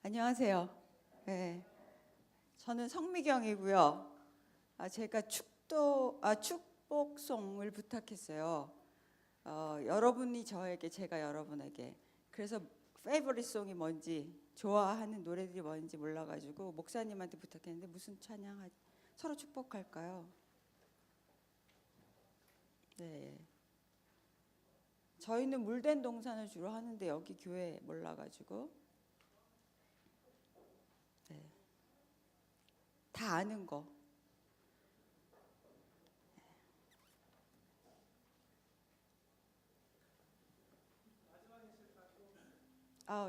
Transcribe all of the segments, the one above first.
안녕하세요. 네, 저는 성미경이고요. 제가 축복송을 부탁했어요. 여러분이 저에게, 제가 여러분에게. 그래서 페이보릿 송이 뭔지, 좋아하는 노래들이 뭔지 몰라가지고 목사님한테 부탁했는데 무슨 찬양 서로 축복할까요? 네. 저희는 물된 동산을 주로 하는데 여기 교회 몰라가지고 네. 다 아는 거.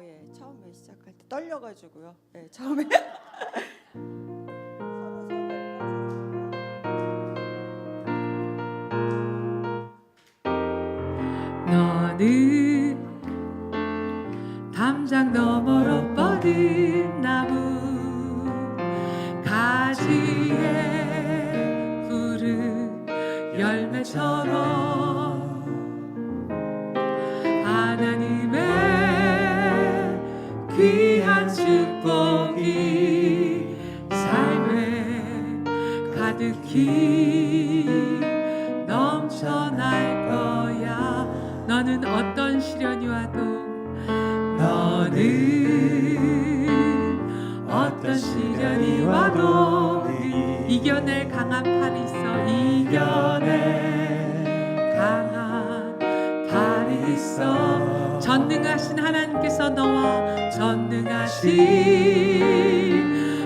예. 처음에 시작할 때 떨려가지고요. 네, 처음에 너는 담장 너머로 뻗은 나무 가지에 푸른 열매처럼 하나님의 귀한 축복이 삶에 가득히 넘쳐날 거야. 너는 어떤 시련이 와도 너는 어떤 시련이 와도 이겨낼 강한 팔이 있어. 이겨낼 강한 팔이 있어. 전능하신 하나님께서 너와 전능하신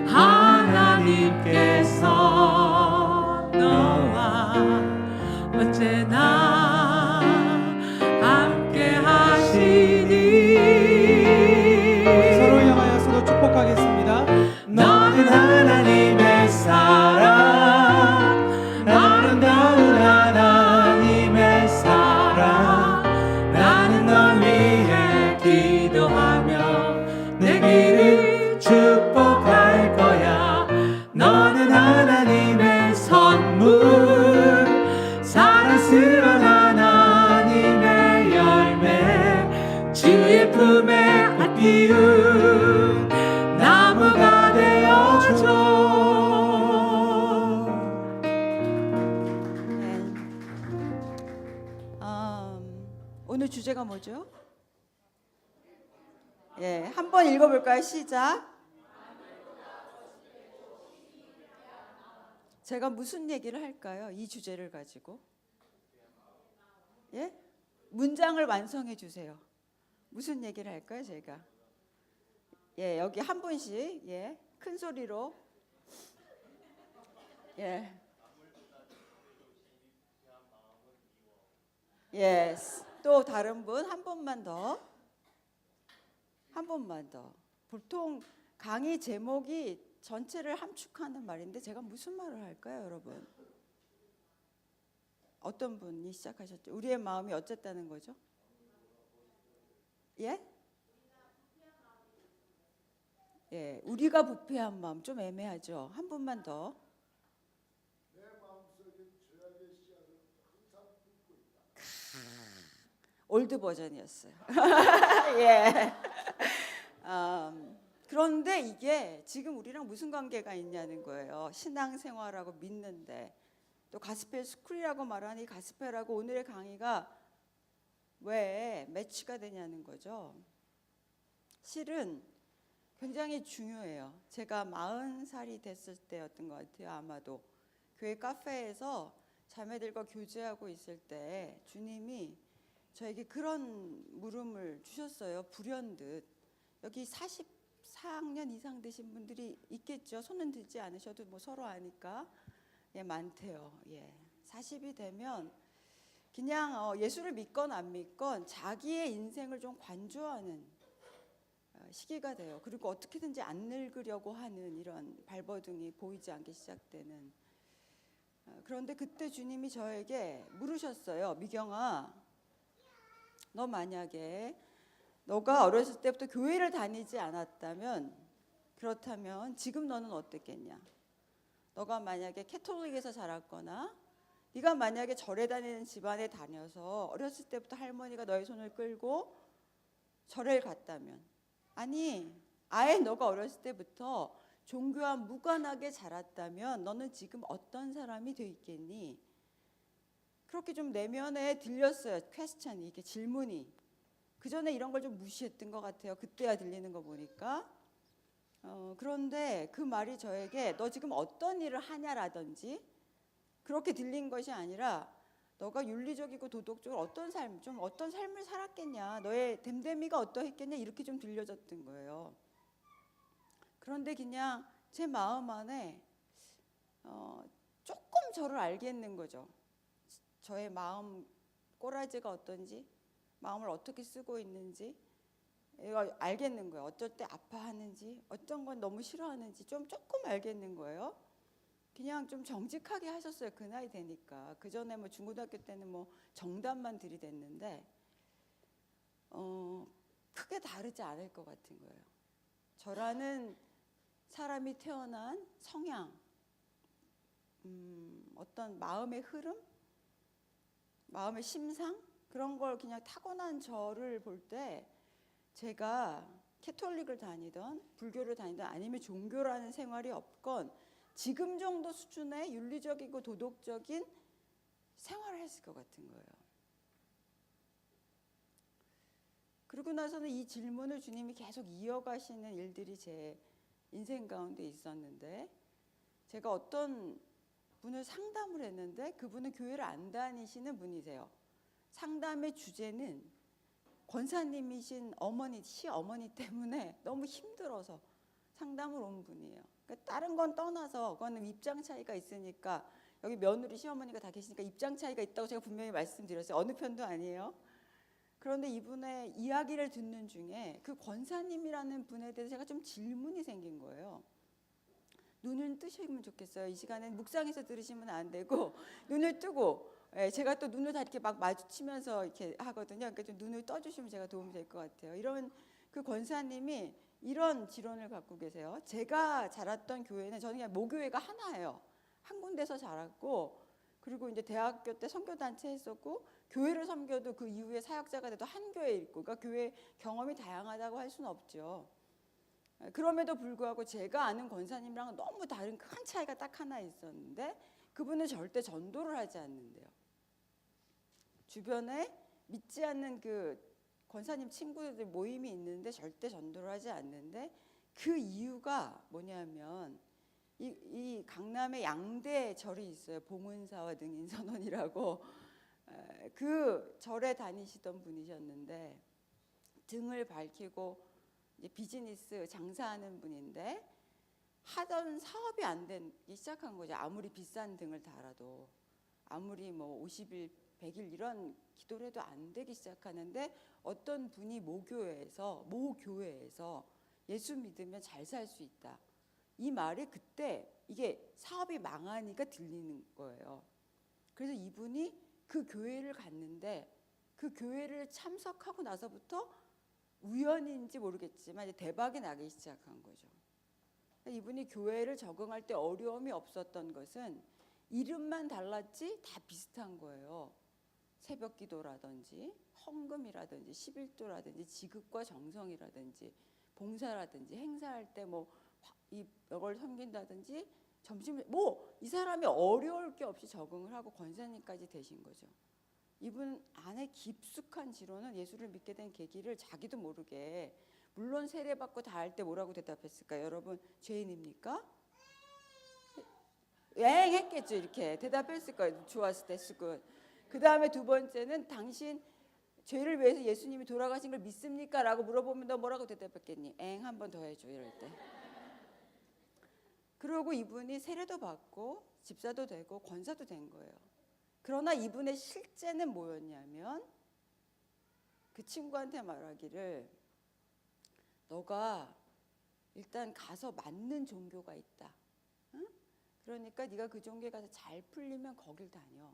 하나님께서 너와 언제나 함께 하시니. 서로 향하여서도 축복하겠습니다. 너는 하나님의 사랑, 아름다운 하나님의 사랑. 나는 널 위해 기도하며 내 길을 축복할 거야. 너는 하나님의 선물, 사랑스러운 하나님의 열매, 주의 품에 안 피운 나무가 되어줘. 오늘 주제가 뭐죠? 예, 한번 읽어볼까요? 시작. 제가 무슨 얘기를 할까요? 이 주제를 가지고. 예? 문장을 완성해 주세요. 무슨 얘기를 할까요, 제가? 예, 여기 한 분씩, 예, 큰 소리로. 예. 예스. 또 다른 분 한 번만 더. 한 번만 더. 보통 강의 제목이 전체를 함축하는 말인데 제가 무슨 말을 할까요, 여러분? 어떤 분이 시작하셨죠? 우리의 마음이 어쨌다는 거죠? 예? 예, 우리가 부패한 마음 좀 애매하죠. 한 번만 더. 내 마음속에 죄악의 씨앗을 항상 품고 있다. 올드 버전이었어요. 예. 그런데 이게 지금 우리랑 무슨 관계가 있냐는 거예요. 신앙생활하고 믿는데 또 가스펠 스쿨이라고 말하는 이 가스펠하고 오늘의 강의가 왜 매치가 되냐는 거죠. 실은 굉장히 중요해요. 제가 40살이 됐을 때였던 것 같아요. 아마도 교회 카페에서 자매들과 교제하고 있을 때 주님이 저에게 그런 물음을 주셨어요. 불현듯. 여기 44학년 이상 되신 분들이 있겠죠. 손은 들지 않으셔도 뭐 서로 아니까. 예, 많대요. 예, 40이 되면 그냥 예수를 믿건 안 믿건 자기의 인생을 좀 관조하는 시기가 돼요. 그리고 어떻게든지 안 늙으려고 하는 이런 발버둥이 보이지 않게 시작되는. 그런데 그때 주님이 저에게 물으셨어요. 미경아, 너 만약에 너가 어렸을 때부터 교회를 다니지 않았다면, 그렇다면 지금 너는 어땠겠냐? 너가 만약에 캐톨릭에서 자랐거나 네가 만약에 절에 다니는 집안에 다녀서 어렸을 때부터 할머니가 너의 손을 끌고 절에 갔다면, 아니 아예 너가 어렸을 때부터 종교와 무관하게 자랐다면 너는 지금 어떤 사람이 돼 있겠니? 그렇게 좀 내면에 들렸어요. 퀘스천이, 이게 질문이. 그 전에 이런 걸 좀 무시했던 것 같아요. 그때야 들리는 거 보니까. 그런데 그 말이 저에게 너 지금 어떤 일을 하냐라든지 그렇게 들린 것이 아니라 너가 윤리적이고 도덕적으로 어떤 삶, 좀 어떤 삶을 살았겠냐, 너의 됨됨이가 어떠했겠냐 이렇게 좀 들려졌던 거예요. 그런데 그냥 제 마음 안에 조금 저를 알겠는 거죠. 저의 마음 꼬라지가 어떤지, 마음을 어떻게 쓰고 있는지 이거 알겠는 거예요. 어쩔 때 아파하는지, 어떤 건 너무 싫어하는지 조금 알겠는 거예요. 그냥 좀 정직하게 하셨어요. 그 나이 되니까. 그 전에 뭐 중고등학교 때는 뭐 정답만 들이댔는데 크게 다르지 않을 것 같은 거예요. 저라는 사람이 태어난 성향, 어떤 마음의 흐름, 마음의 심상 그런 걸 그냥 타고난 저를 볼 때 제가 캐톨릭을 다니던 불교를 다니던 아니면 종교라는 생활이 없건 지금 정도 수준의 윤리적이고 도덕적인 생활을 했을 것 같은 거예요. 그러고 나서는 이 질문을 주님이 계속 이어가시는 일들이 제 인생 가운데 있었는데 제가 어떤 분을 상담을 했는데 그분은 교회를 안 다니시는 분이세요. 상담의 주제는 권사님이신 어머니, 시어머니 때문에 너무 힘들어서 상담을 온 분이에요. 그러니까 다른 건 떠나서 그거는 입장 차이가 있으니까 여기 며느리 시어머니가 다 계시니까 입장 차이가 있다고 제가 분명히 말씀드렸어요. 어느 편도 아니에요. 그런데 이분의 이야기를 듣는 중에 그 권사님이라는 분에 대해서 제가 좀 질문이 생긴 거예요. 눈을 뜨시면 좋겠어요. 이 시간엔 묵상해서 들으시면 안 되고 눈을 뜨고 제가 또 눈을 다 이렇게 막 마주치면서 이렇게 하거든요. 그러니까 좀 눈을 떠주시면 제가 도움이 될 것 같아요. 이런 그 권사님이 이런 지론을 갖고 계세요. 제가 자랐던 교회는 저는 그냥 모교회가 하나예요. 한 군데서 자랐고 그리고 이제 대학교 때 선교단체 했었고 교회를 섬겨도 그 이후에 사역자가 돼도 한 교회에 있고 그러니까 교회 경험이 다양하다고 할 수는 없죠. 그럼에도 불구하고 제가 아는 권사님이랑은 너무 다른 큰 차이가 딱 하나 있었는데 그분은 절대 전도를 하지 않는데요. 주변에 믿지 않는 그 권사님 친구들 모임이 있는데 절대 전도를 하지 않는데 그 이유가 뭐냐면 이 강남에 양대 절이 있어요. 봉은사와 능인선원이라고 그 절에 다니시던 분이셨는데 등을 밝히고 이제 비즈니스 장사하는 분인데 하던 사업이 안 되기 시작한 거죠. 아무리 비싼 등을 달아도 아무리 뭐 50일 100일 이런 기도를 해도 안 되기 시작하는데 어떤 분이 모 교회에서 예수 믿으면 잘 살 수 있다. 이 말이 그때 이게 사업이 망하니까 들리는 거예요. 그래서 이분이 그 교회를 갔는데 그 교회를 참석하고 나서부터 우연인지 모르겠지만 대박이 나기 시작한 거죠. 이분이 교회를 적응할 때 어려움이 없었던 것은 이름만 달랐지 다 비슷한 거예요. 새벽 기도라든지 헌금이라든지 11조라든지 지극과 정성이라든지 봉사라든지 행사할 때 뭐 이걸 섬긴다든지 점심 뭐 이 사람이 어려울 게 없이 적응을 하고 권사님까지 되신 거죠. 이분 안에 깊숙한 지론은 예수를 믿게 된 계기를 자기도 모르게 물론 세례받고 다 할 때 뭐라고 대답했을까요? 여러분 죄인입니까? 했겠죠. 이렇게 대답했을 거예요. 좋았을 때 수good. 그 다음에 두 번째는 당신 죄를 위해서 예수님이 돌아가신 걸 믿습니까? 라고 물어보면 너 뭐라고 대답했겠니? 한 번 더 해줘 이럴 때. 그러고 이분이 세례도 받고 집사도 되고 권사도 된 거예요. 그러나 이분의 실제는 뭐였냐면 그 친구한테 말하기를 너가 일단 가서 맞는 종교가 있다. 응? 그러니까 네가 그 종교에 가서 잘 풀리면 거길 다녀.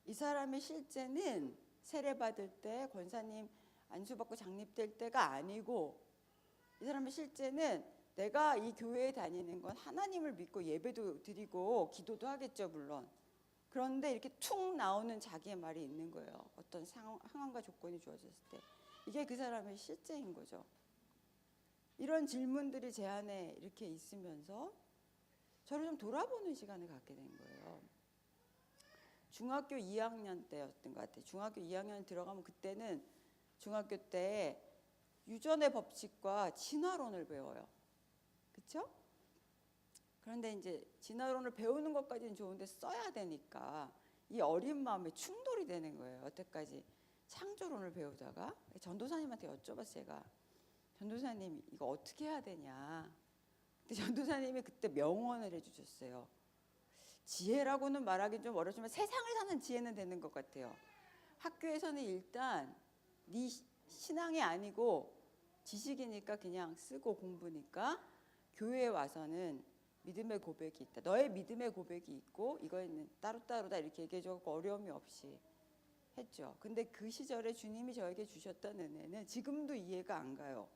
이 사람의 실제는 세례 받을 때 권사님 안수받고 장립될 때가 아니고 이 사람의 실제는 내가 이 교회에 다니는 건 하나님을 믿고 예배도 드리고 기도도 하겠죠 물론. 그런데 이렇게 툭 나오는 자기의 말이 있는 거예요. 어떤 상황과 조건이 주어졌을 때. 이게 그 사람의 실제인 거죠. 이런 질문들이 제 안에 이렇게 있으면서 저를 좀 돌아보는 시간을 갖게 된 거예요. 중학교 2학년 때였던 것 같아요. 중학교 2학년 들어가면 그때는 중학교 때 유전의 법칙과 진화론을 배워요. 그렇죠? 그런데 이제 진화론을 배우는 것까지는 좋은데 써야 되니까 이 어린 마음에 충돌이 되는 거예요. 여태까지 창조론을 배우다가 전도사님한테 여쭤봤어요. 제가 전도사님 이거 어떻게 해야 되냐. 근데 전도사님이 그때 명언을 해주셨어요. 지혜라고는 말하기 좀 어렵지만 세상을 사는 지혜는 되는 것 같아요. 학교에서는 일단 네 신앙이 아니고 지식이니까 그냥 쓰고 공부니까 교회에 와서는 믿음의 고백이 있다. 너의 믿음의 고백이 있고 이거는 따로따로다 이렇게 얘기해주고 어려움이 없이 했죠. 근데 그 시절에 주님이 저에게 주셨던 은혜는 지금도 이해가 안 가요.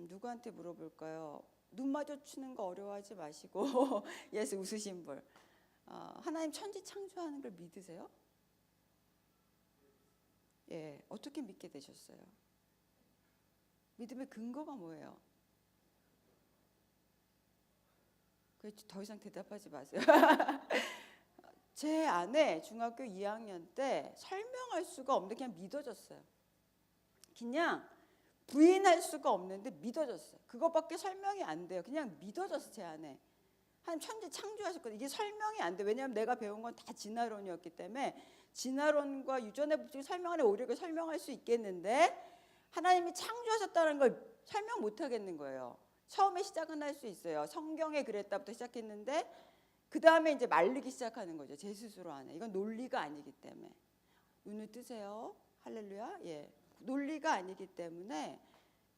누구한테 물어볼까요? 눈 마주치는 거 어려워하지 마시고 예수 웃으신 분. 하나님 천지 창조하는 걸 믿으세요? 예, 어떻게 믿게 되셨어요? 믿음의 근거가 뭐예요? 더 이상 대답하지 마세요. 제 안에 중학교 2학년 때 설명할 수가 없는데 그냥 믿어졌어요. 그냥 부인할 수가 없는데 믿어졌어요. 그것밖에 설명이 안 돼요. 그냥 믿어졌어 제 안에. 한 천지 창조하셨거든요. 이게 설명이 안 돼. 왜냐하면 내가 배운 건 다 진화론이었기 때문에 진화론과 유전의 법칙을 설명하는 오히려 설명할 수 있겠는데 하나님이 창조하셨다는 걸 설명 못 하겠는 거예요. 처음에 시작은 할 수 있어요. 성경에 그랬다부터 시작했는데 그 다음에 이제 말리기 시작하는 거죠. 제 스스로 안에. 이건 논리가 아니기 때문에. 눈을 뜨세요. 할렐루야. 예. 논리가 아니기 때문에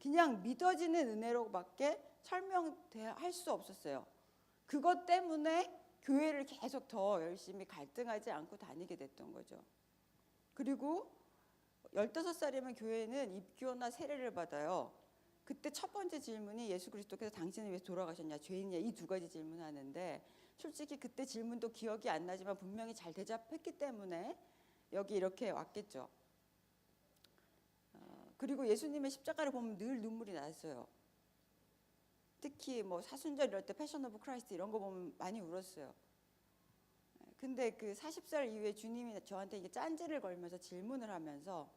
그냥 믿어지는 은혜로밖에 설명할 수 없었어요. 그것 때문에 교회를 계속 더 열심히 갈등하지 않고 다니게 됐던 거죠. 그리고 15살이면 교회는 입교나 세례를 받아요. 그때 첫 번째 질문이 예수 그리스도께서 당신을 위해서 돌아가셨냐 죄인이냐 이 두 가지 질문하는데 솔직히 그때 질문도 기억이 안 나지만 분명히 잘 대답했기 때문에 여기 이렇게 왔겠죠. 그리고 예수님의 십자가를 보면 늘 눈물이 났어요. 특히 뭐 사순절 이럴 때 패션 오브 크라이스트 이런 거 보면 많이 울었어요. 근데 그 40살 이후에 주님이 저한테 이게 짠지를 걸면서 질문을 하면서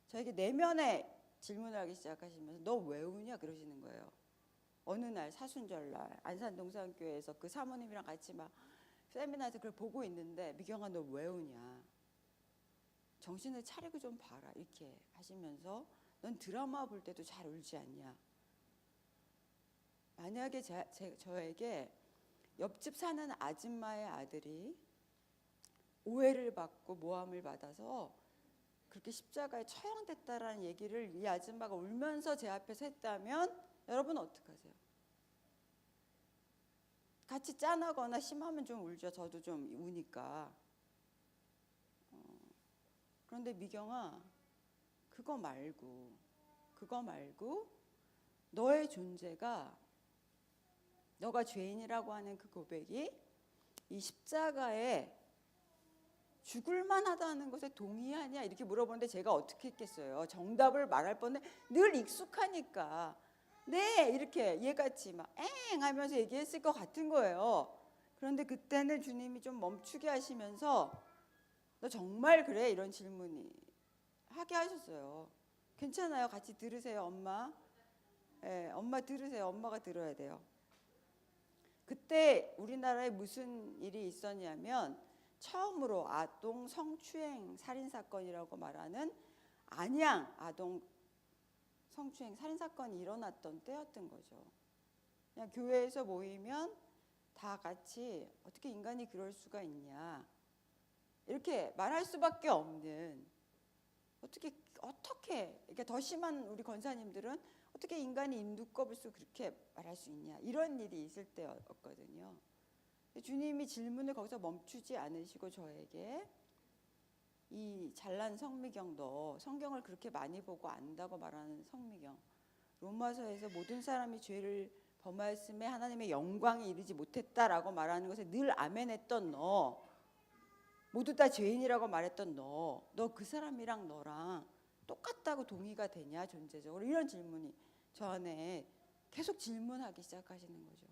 저에게 내면에 질문을 하기 시작하시면서 너 왜 우냐 그러시는 거예요. 어느 날 사순절 날 안산동산교회에서 그 사모님이랑 같이 막 세미나에서 그걸 보고 있는데 미경아 너 왜 우냐. 정신을 차리고 좀 봐라 이렇게 하시면서 넌 드라마 볼 때도 잘 울지 않냐. 만약에 저에게 옆집 사는 아줌마의 아들이 오해를 받고 모함을 받아서 그렇게 십자가에 처형됐다라는 얘기를 이 아줌마가 울면서 제 앞에서 했다면 여러분 어떡하세요? 같이 짠하거나 심하면 좀 울죠. 저도 좀 우니까. 그런데 미경아 그거 말고 너의 존재가 너가 죄인이라고 하는 그 고백이 이 십자가에 죽을 만하다는 것에 동의하냐 이렇게 물어보는데 제가 어떻게 했겠어요. 정답을 말할 뻔해 늘 익숙하니까 네 이렇게 얘같이 막 엥 하면서 얘기했을 것 같은 거예요. 그런데 그때는 주님이 좀 멈추게 하시면서 너 정말 그래? 이런 질문이 하게 하셨어요. 괜찮아요. 같이 들으세요. 엄마. 네, 엄마 들으세요. 엄마가 들어야 돼요. 그때 우리나라에 무슨 일이 있었냐면 처음으로 아동 성추행 살인사건이라고 말하는 안양 아동 성추행 살인사건이 일어났던 때였던 거죠. 그냥 교회에서 모이면 다 같이 어떻게 인간이 그럴 수가 있냐 이렇게 말할 수밖에 없는 어떻게 이렇게 더 심한 우리 권사님들은 어떻게 인간이 인두껍을 수 그렇게 말할 수 있냐 이런 일이 있을 때였거든요. 주님이 질문을 거기서 멈추지 않으시고 저에게 이 잘난 성미경 너 성경을 그렇게 많이 보고 안다고 말하는 성미경 로마서에서 모든 사람이 죄를 범하였음에 하나님의 영광에 이르지 못했다라고 말하는 것에 늘 아멘했던 너 모두 다 죄인이라고 말했던 너 그 사람이랑 너랑 똑같다고 동의가 되냐 존재적으로 이런 질문이 저 안에 계속 질문하기 시작하시는 거죠.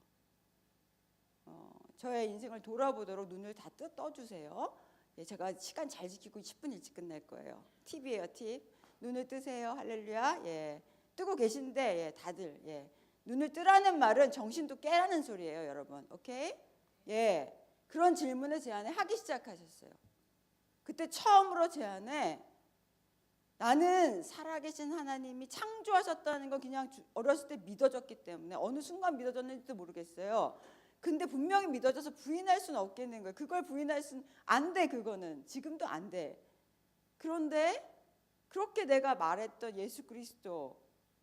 저의 인생을 돌아보도록 눈을 다 떠주세요. 예, 제가 시간 잘 지키고 10분 일찍 끝날 거예요. 팁이에요, 팁. 눈을 뜨세요. 할렐루야. 예, 뜨고 계신데 예, 다들 예, 눈을 뜨라는 말은 정신도 깨라는 소리예요, 여러분. 오케이? 예, 그런 질문을 제 안에 하기 시작하셨어요. 그때 처음으로 제 안에 나는 살아계신 하나님이 창조하셨다는 건 그냥 어렸을 때 믿어졌기 때문에 어느 순간 믿어졌는지도 모르겠어요. 근데 분명히 믿어져서 부인할 수는 없겠는 거예요. 그걸 부인할 수는 안 돼. 그거는 지금도 안 돼. 그런데 그렇게 내가 말했던 예수 그리스도,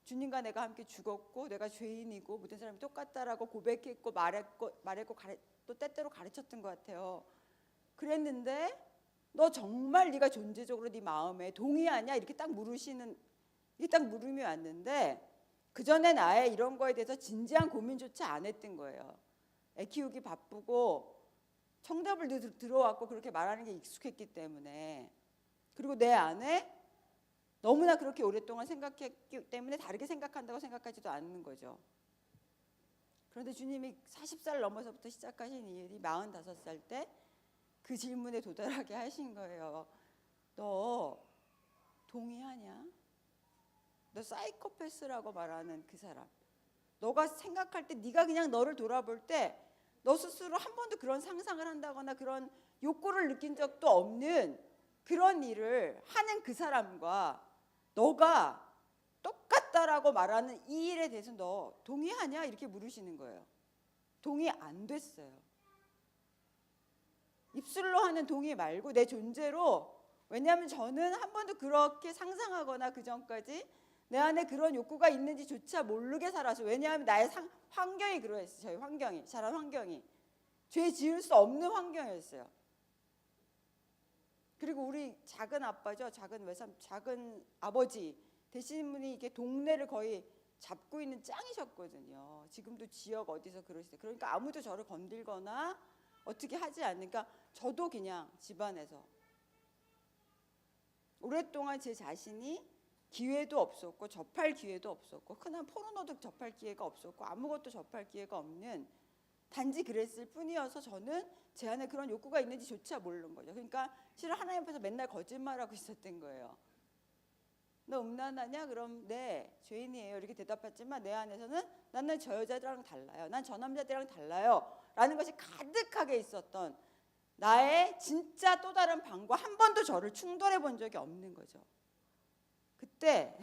주님과 내가 함께 죽었고 내가 죄인이고 모든 사람이 똑같다라고 고백했고 말했고 또 때때로 가르쳤던 것 같아요. 그랬는데 너 정말 네가 존재적으로 네 마음에 동의하냐? 이렇게 딱 이게 딱 물음이 왔는데 그 전에 나의 이런 거에 대해서 진지한 고민조차 안 했던 거예요. 애 키우기 바쁘고 청답을 들어왔고 그렇게 말하는 게 익숙했기 때문에, 그리고 내 안에 너무나 그렇게 오랫동안 생각했기 때문에 다르게 생각한다고 생각하지도 않는 거죠. 그런데 주님이 40살 넘어서부터 시작하신 이 일이 45살 때 그 질문에 도달하게 하신 거예요. 너 동의하냐? 너 사이코패스라고 말하는 그 사람, 너가 생각할 때 네가 그냥 너를 돌아볼 때 너 스스로 한 번도 그런 상상을 한다거나 그런 욕구를 느낀 적도 없는 그런 일을 하는 그 사람과 너가 똑같다라고 말하는 이 일에 대해서 너 동의하냐? 이렇게 물으시는 거예요. 동의 안 됐어요. 입술로 하는 동의 말고 내 존재로, 왜냐하면 저는 한 번도 그렇게 상상하거나 그 전까지 내 안에 그런 욕구가 있는지조차 모르게 살아서, 왜냐하면 나의 환경이 그러했어요. 저희 환경이, 자란 환경이 죄 지을 수 없는 환경이었어요. 그리고 우리 작은 아빠죠, 작은 아버지 되시는 분이 이게 동네를 거의 잡고 있는 짱이셨거든요. 지금도 지역 어디서 그러시대요. 그러니까 아무도 저를 건들거나 어떻게 하지 않으니까 저도 그냥 집안에서 오랫동안 제 자신이 기회도 없었고 접할 기회도 없었고 흔한 포르노도 접할 기회가 없었고 아무것도 접할 기회가 없는, 단지 그랬을 뿐이어서 저는 제 안에 그런 욕구가 있는지조차 모르는 거죠. 그러니까 실은 하나님 앞에서 맨날 거짓말하고 있었던 거예요. 너 음란하냐? 그럼 네, 죄인이에요. 이렇게 대답했지만 내 안에서는 나는 저 여자들이랑 달라요. 난 저 남자들이랑 달라요. 라는 것이 가득하게 있었던 나의 진짜 또 다른 방과 한 번도 저를 충돌해 본 적이 없는 거죠. 그때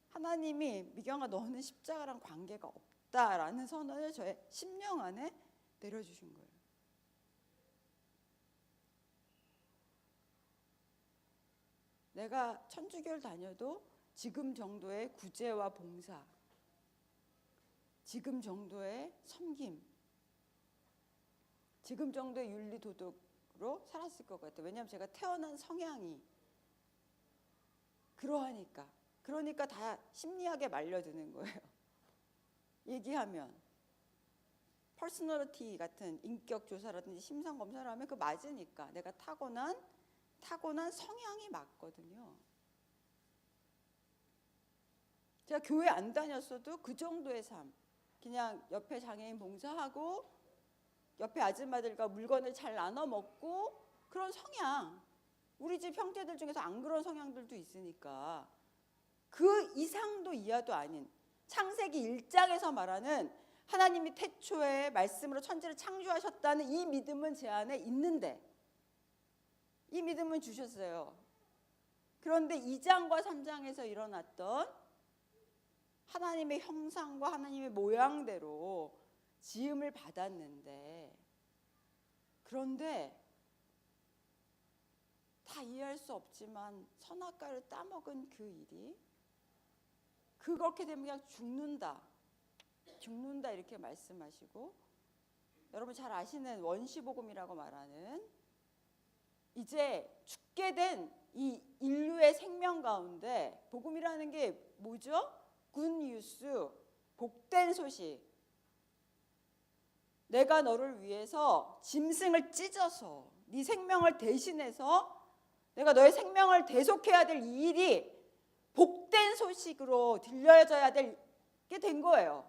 하나님이 미경아 너는 십자가랑 관계가 없다라는 선언을 저의 심령 안에 내려주신 거예요. 내가 천주교를 다녀도 지금 정도의 구제와 봉사, 지금 정도의 섬김, 지금 정도의 윤리 도덕으로 살았을 것 같아요. 왜냐하면 제가 태어난 성향이 그러니까 다 심리학에 말려드는 거예요. 얘기하면 퍼스널리티 같은 인격 조사라든지 심성 검사를 하면 그 맞으니까 내가 타고난 성향이 맞거든요. 제가 교회 안 다녔어도 그 정도의 삶, 그냥 옆에 장애인 봉사하고 옆에 아줌마들과 물건을 잘 나눠 먹고 그런 성향, 우리 집 형제들 중에서 안 그런 성향들도 있으니까 그 이상도 이하도 아닌 창세기 1장에서 말하는 하나님이 태초에 말씀으로 천지를 창조하셨다는 이 믿음은 제 안에 있는데, 이 믿음은 주셨어요. 그런데 2장과 3장에서 일어났던 하나님의 형상과 하나님의 모양대로 지음을 받았는데, 그런데 다 이해할 수 없지만 선악과를 따먹은 그 일이, 그렇게 되면 그냥 죽는다 이렇게 말씀하시고, 여러분 잘 아시는 원시복음이라고 말하는 이제 죽게 된 이 인류의 생명 가운데 복음이라는 게 뭐죠? 굿뉴스, 복된 소식. 내가 너를 위해서 짐승을 찢어서 네 생명을 대신해서 내가 너의 생명을 대속해야 될 이 일이 복된 소식으로 들려져야 될 게 된 거예요.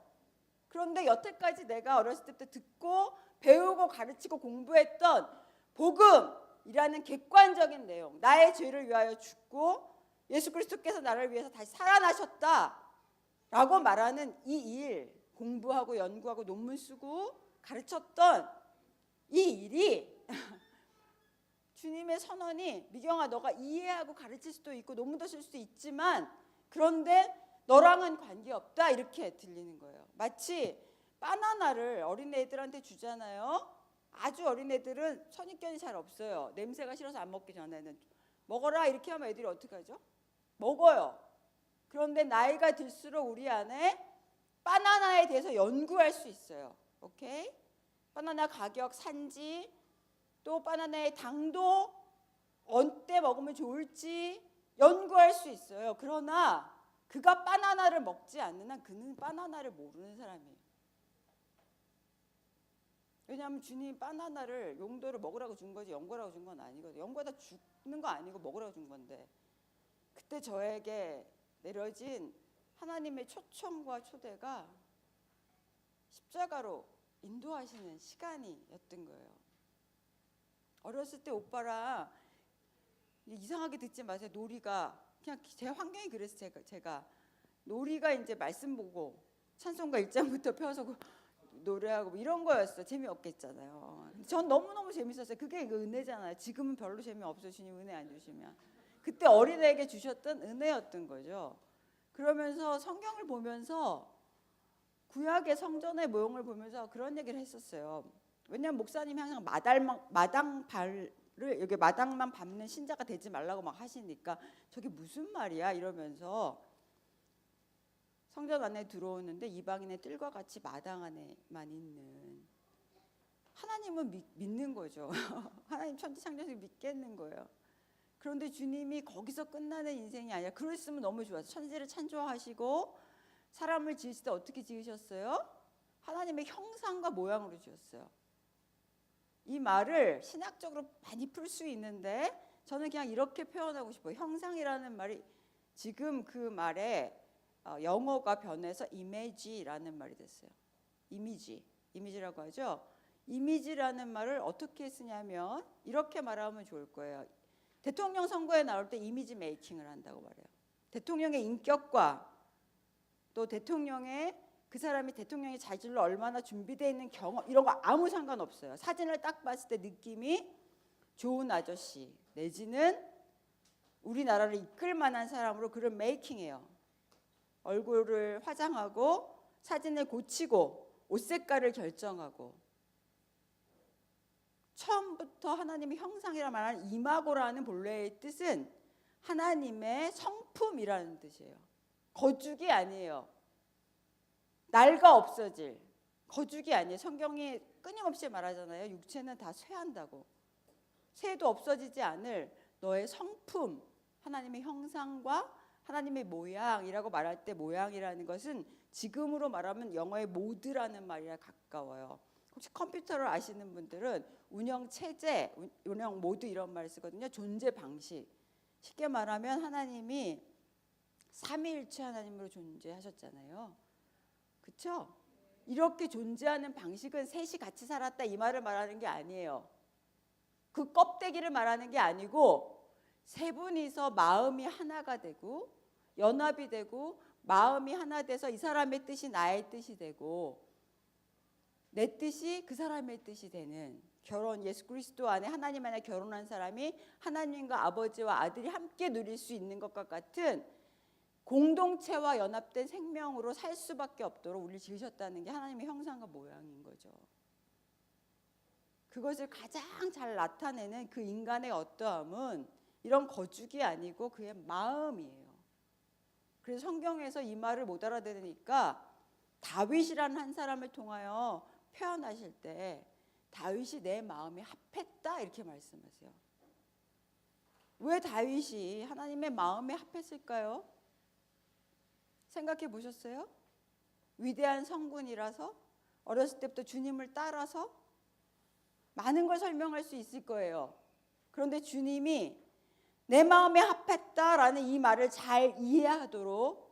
그런데 여태까지 내가 어렸을 때부터 듣고 배우고 가르치고 공부했던 복음이라는 객관적인 내용, 나의 죄를 위하여 죽고 예수 그리스도께서 나를 위해서 다시 살아나셨다라고 말하는 이 일, 공부하고 연구하고 논문 쓰고 가르쳤던 이 일이 주님의 선언이 미경아 너가 이해하고 가르칠 수도 있고 논문도 쓸 수도 있지만 그런데 너랑은 관계없다 이렇게 들리는 거예요. 마치 바나나를 어린애들한테 주잖아요. 아주 어린애들은 선입견이 잘 없어요. 냄새가 싫어서 안 먹기 전에는 먹어라 이렇게 하면 애들이 어떻게 하죠? 먹어요. 그런데 나이가 들수록 우리 안에 바나나에 대해서 연구할 수 있어요. 오케이? 바나나 가격, 산지, 또 바나나의 당도 언제 먹으면 좋을지 연구할 수 있어요. 그러나 그가 바나나를 먹지 않는 한 그는 바나나를 모르는 사람이에요. 왜냐하면 주님 바나나를 용도를 먹으라고 준 거지 연구하라고 준 건 아니거든요. 연구하다 죽는 거 아니고 먹으라고 준 건데 그때 저에게 내려진 하나님의 초청과 초대가 십자가로 인도하시는 시간이었던 거예요. 어렸을 때 오빠랑 이상하게 듣지 마세요. 놀이가 그냥 제 환경이 그래서 제가 놀이가 이제 말씀 보고 찬송가 1장부터 펴서 노래하고 뭐 이런 거였어. 재미없겠잖아요. 전 너무너무 재밌었어요. 그게 그 은혜잖아요. 지금은 별로 재미없어요. 주님 은혜 안 주시면. 그때 어린애에게 주셨던 은혜였던 거죠. 그러면서 성경을 보면서 구약의 성전의 모형을 보면서 그런 얘기를 했었어요. 왜냐하면 목사님이 항상 여기 마당만 밟는 신자가 되지 말라고 막 하시니까 저게 무슨 말이야 이러면서 성전 안에 들어오는데 이방인의 뜰과 같이 마당 안에만 있는 하나님은 믿는 거죠. 하나님 천지창조를 믿겠는 거예요. 그런데 주님이 거기서 끝나는 인생이 아니라 그랬으면 너무 좋았어요. 천지를 창조하시고 사람을 지으실 때 어떻게 지으셨어요? 하나님의 형상과 모양으로 지었어요. 이 말을 신학적으로 많이 풀 수 있는데 저는 그냥 이렇게 표현하고 싶어요. 형상이라는 말이 지금 그 말에 영어가 변해서 이미지라는 말이 됐어요. 이미지라고 하죠. 이미지라는 말을 어떻게 쓰냐면 이렇게 말하면 좋을 거예요. 대통령 선거에 나올 때 이미지 메이킹을 한다고 말해요. 대통령의 인격과 또 대통령의 그 사람이 대통령이 자질로 얼마나 준비되어 있는 경험 이런 거 아무 상관없어요. 사진을 딱 봤을 때 느낌이 좋은 아저씨 내지는 우리나라를 이끌 만한 사람으로 그를 메이킹해요. 얼굴을 화장하고 사진을 고치고 옷 색깔을 결정하고 처음부터 하나님의 형상이라 말하는 이마고라는 본래의 뜻은 하나님의 성품이라는 뜻이에요. 거죽이 아니에요. 낡아 없어질 거죽이 아니에요. 성경이 끊임없이 말하잖아요. 육체는 다 쇠한다고. 쇠도 없어지지 않을 너의 성품, 하나님의 형상과 하나님의 모양이라고 말할 때 모양이라는 것은 지금으로 말하면 영어의 모드라는 말이랑 가까워요. 혹시 컴퓨터를 아시는 분들은 운영 체제, 운영 모드 이런 말을 쓰거든요. 존재 방식. 쉽게 말하면 하나님이 삼위일체 하나님으로 존재하셨잖아요. 그렇죠? 이렇게 존재하는 방식은 셋이 같이 살았다 이 말을 말하는 게 아니에요. 그 껍데기를 말하는 게 아니고 세 분이서 마음이 하나가 되고 연합이 되고 마음이 하나 돼서 이 사람의 뜻이 나의 뜻이 되고 내 뜻이 그 사람의 뜻이 되는 결혼, 예수 그리스도 안에 하나님 안에 결혼한 사람이 하나님과 아버지와 아들이 함께 누릴 수 있는 것과 같은 공동체와 연합된 생명으로 살 수밖에 없도록 우리를 지으셨다는 게 하나님의 형상과 모양인 거죠. 그것을 가장 잘 나타내는 그 인간의 어떠함은 이런 거죽이 아니고 그의 마음이에요. 그래서 성경에서 이 말을 못 알아들으니까 다윗이라는 한 사람을 통하여 표현하실 때 다윗이 내 마음에 합했다 이렇게 말씀하세요. 왜 다윗이 하나님의 마음에 합했을까요? 생각해 보셨어요? 위대한 성군이라서 어렸을 때부터 주님을 따라서 많은 걸 설명할 수 있을 거예요. 그런데 주님이 내 마음에 합했다라는 이 말을 잘 이해하도록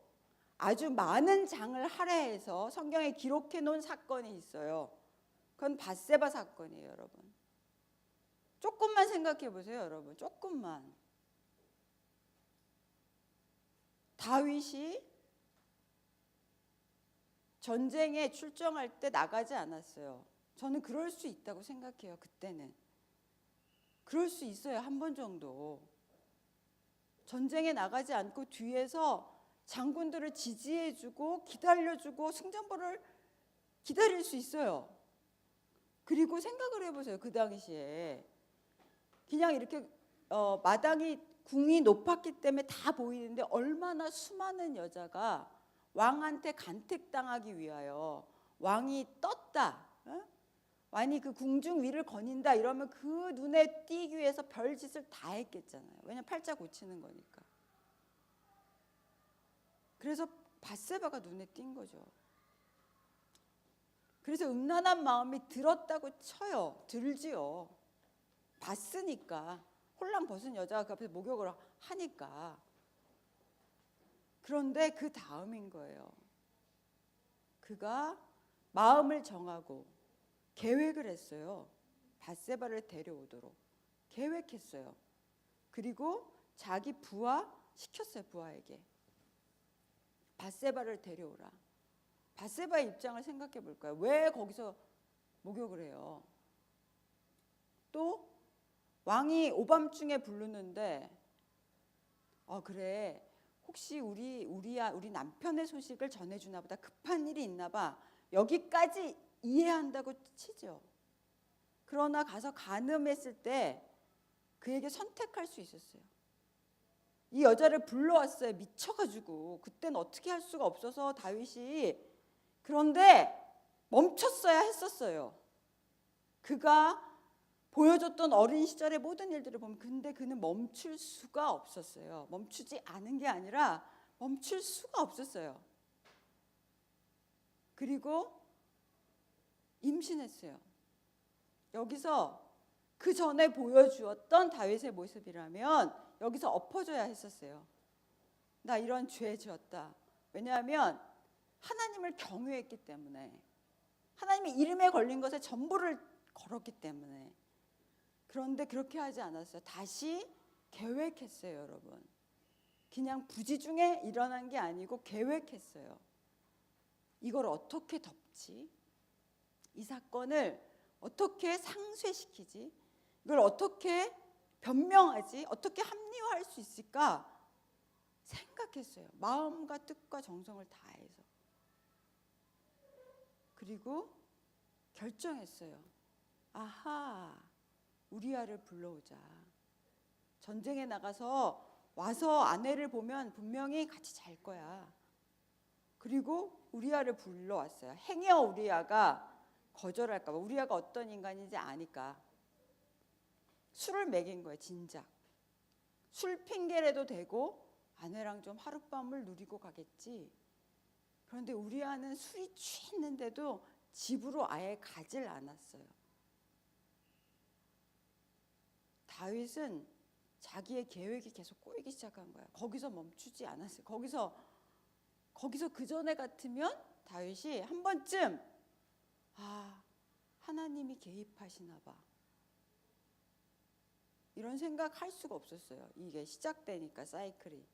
아주 많은 장을 할애해서 성경에 기록해 놓은 사건이 있어요. 그건 밧세바 사건이에요, 여러분. 조금만 생각해 보세요, 여러분. 조금만. 다윗이 전쟁에 출정할 때 나가지 않았어요. 저는 그럴 수 있다고 생각해요. 그때는 그럴 수 있어요. 한 번 정도 전쟁에 나가지 않고 뒤에서 장군들을 지지해주고 기다려주고 승전보를 기다릴 수 있어요. 그리고 생각을 해보세요. 그 당시에 그냥 이렇게 마당이 궁이 높았기 때문에 다 보이는데 얼마나 수많은 여자가 왕한테 간택당하기 위하여 왕이 떴다, 왕이 그 궁중 위를 거닌다 이러면 그 눈에 띄기 위해서 별짓을 다 했겠잖아요. 왜냐면 팔자 고치는 거니까. 그래서 밧세바가 눈에 띈 거죠. 그래서 음란한 마음이 들었다고 쳐요. 들지요. 봤으니까. 홀랑 벗은 여자가 그 앞에서 목욕을 하니까. 그런데 그 다음인 거예요. 그가 마음을 정하고 계획을 했어요. 밧세바를 데려오도록 계획했어요. 그리고 자기 부하 시켰어요. 부하에게 밧세바를 데려오라. 밧세바의 입장을 생각해 볼까요? 왜 거기서 목욕을 해요? 또 왕이 오밤중에 부르는데 그래 혹시 우리 남편의 소식을 전해주나 보다, 급한 일이 있나 봐, 여기까지 이해한다고 치죠. 그러나 가서 간음했을 때 그에게 선택할 수 있었어요. 이 여자를 불러왔어요. 미쳐가지고. 그때는 어떻게 할 수가 없어서 다윗이. 그런데 멈췄어야 했었어요. 그가 보여줬던 어린 시절의 모든 일들을 보면 근데 그는 멈출 수가 없었어요. 멈추지 않은 게 아니라 멈출 수가 없었어요. 그리고 임신했어요. 여기서 그 전에 보여주었던 다윗의 모습이라면 여기서 엎어져야 했었어요. 나 이런 죄 지었다. 왜냐하면 하나님을 경외했기 때문에, 하나님의 이름에 걸린 것에 전부를 걸었기 때문에. 그런데 그렇게 하지 않았어요. 다시 계획했어요, 여러분. 그냥 부지 중에 일어난 게 아니고 계획했어요. 이걸 어떻게 덮지? 이 사건을 어떻게 상쇄시키지? 이걸 어떻게 변명하지? 어떻게 합리화할 수 있을까? 생각했어요. 마음과 뜻과 정성을 다해서. 그리고 결정했어요. 아하, 우리아를 불러오자. 전쟁에 나가서 와서 아내를 보면 분명히 같이 잘 거야. 그리고 우리아를 불러왔어요. 행여 우리아가 거절할까 봐. 우리아가 어떤 인간인지 아니까. 술을 먹인 거예요. 진작. 술 핑계라도 대고 아내랑 좀 하룻밤을 누리고 가겠지. 그런데 우리아는 술이 취했는데도 집으로 아예 가질 않았어요. 다윗은 자기의 계획이 계속 꼬이기 시작한 거야. 거기서 멈추지 않았어요. 거기서 그 전에 같으면 다윗이 한 번쯤 하나님이 개입하시나 봐. 이런 생각할 수가 없었어요. 이게 시작되니까 사이클이.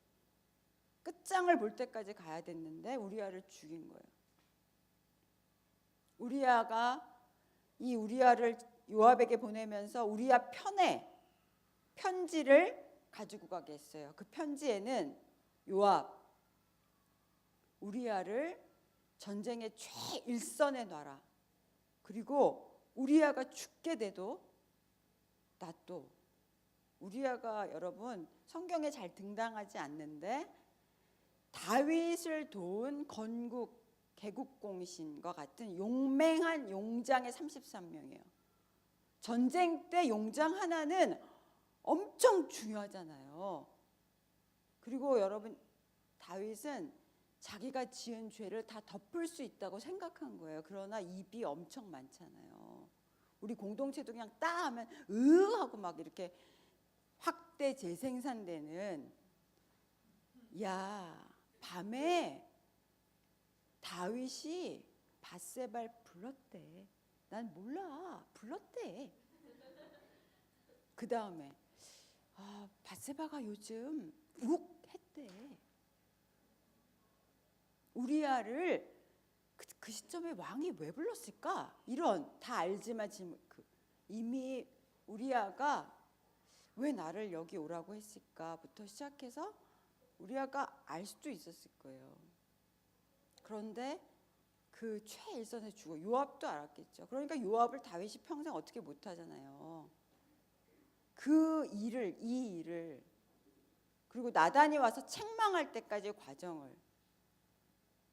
끝장을 볼 때까지 가야 됐는데 우리아를 죽인 거예요. 우리아가 이 우리아를 요압에게 보내면서 우리아 편에 편지를 가지고 가게 했어요. 그 편지에는 요압, 우리아를 전쟁의 최일선에 놔라. 그리고 우리아가 죽게 돼도 나 또. 우리아가 여러분 성경에 잘 등장하지 않는데 다윗을 도운 건국 개국공신과 같은 용맹한 용장의 33명이에요. 전쟁 때 용장 하나는 엄청 중요하잖아요. 그리고 여러분 다윗은 자기가 지은 죄를 다 덮을 수 있다고 생각한 거예요. 그러나 입이 엄청 많잖아요. 우리 공동체도 그냥 따 하면 하고 막 이렇게 확대 재생산되는, 야 밤에 다윗이 밧세바를 불렀대. 난 몰라. 불렀대. 그 다음에 밧세바가 요즘 했대. 우리아를 그 시점에 왕이 왜 불렀을까? 이런 다 알지만 지금 이미 우리아가 왜 나를 여기 오라고 했을까부터 시작해서 우리아가 알 수도 있었을 거예요. 그런데 그 최일선에 죽어. 요압도 알았겠죠. 그러니까 요압을 다윗이 평생 어떻게 못하잖아요. 이 일을 그리고 나단이 와서 책망할 때까지의 과정을,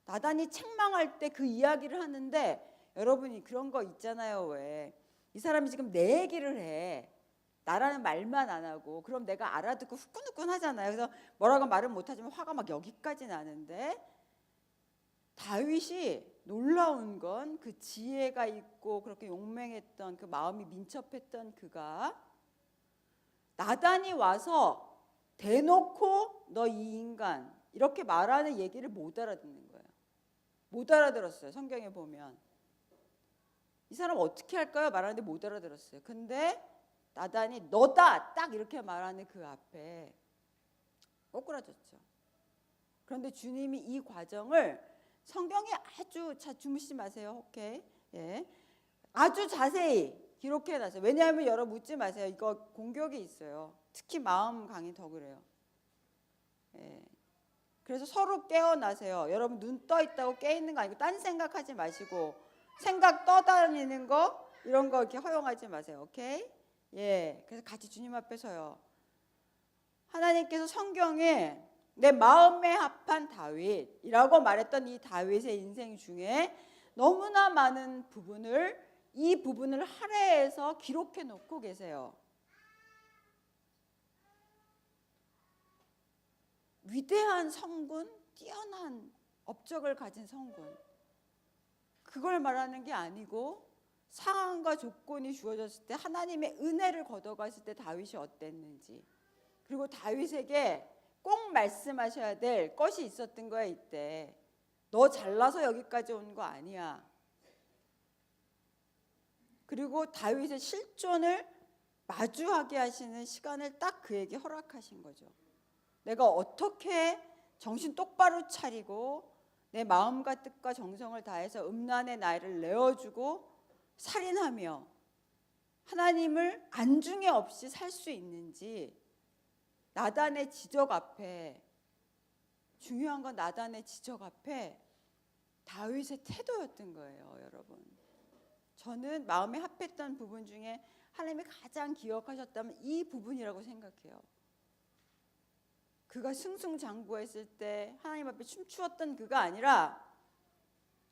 나단이 책망할 때 그 이야기를 하는데, 여러분이 그런 거 있잖아요. 왜 이 사람이 지금 내 얘기를 해, 나라는 말만 안 하고, 그럼 내가 알아듣고 후끈후끈 하잖아요. 그래서 뭐라고 말은 못하지만 화가 막 여기까지 나는데, 다윗이 놀라운 건 그 지혜가 있고 그렇게 용맹했던 그 마음이 민첩했던 그가 나단이 와서 대놓고 너 이 인간 이렇게 말하는 얘기를 못 알아듣는 거예요. 못 알아들었어요. 성경에 보면 이 사람 어떻게 할까요? 말하는데 못 알아들었어요. 근데 나단이 너다 딱 이렇게 말하는 그 앞에 꼬꾸라졌죠. 그런데 주님이 이 과정을 성경에 아주 주무시지 마세요. 오케이. 예. 아주 자세히 기록해 놨어요. 왜냐하면 여러분 묻지 마세요. 이거 공격이 있어요. 특히 마음 강의 더 그래요. 예. 그래서 서로 깨어나세요. 여러분 눈 떠 있다고 깨 있는 거 아니고 딴 생각하지 마시고, 생각 떠다니는 거 이런 거 이렇게 허용하지 마세요. 오케이? 예. 그래서 같이 주님 앞에 서요. 하나님께서 성경에 내 마음에 합한 다윗이라고 말했던 이 다윗의 인생 중에 너무나 많은 부분을, 이 부분을 할애해서 기록해 놓고 계세요. 위대한 성군, 뛰어난 업적을 가진 성군, 그걸 말하는 게 아니고 상황과 조건이 주어졌을 때 하나님의 은혜를 걷어갔을 때 다윗이 어땠는지, 그리고 다윗에게 꼭 말씀하셔야 될 것이 있었던 거야. 이때 너 잘나서 여기까지 온 거 아니야. 그리고 다윗의 실존을 마주하게 하시는 시간을 딱 그에게 허락하신 거죠. 내가 어떻게 정신 똑바로 차리고 내 마음과 뜻과 정성을 다해서 음란의 나이를 내어주고 살인하며 하나님을 안중에 없이 살 수 있는지, 나단의 지적 앞에, 중요한 건 나단의 지적 앞에 다윗의 태도였던 거예요. 여러분, 저는 마음에 합했던 부분 중에 하나님이 가장 기억하셨다면 이 부분이라고 생각해요. 그가 승승장구했을 때 하나님 앞에 춤추었던 그가 아니라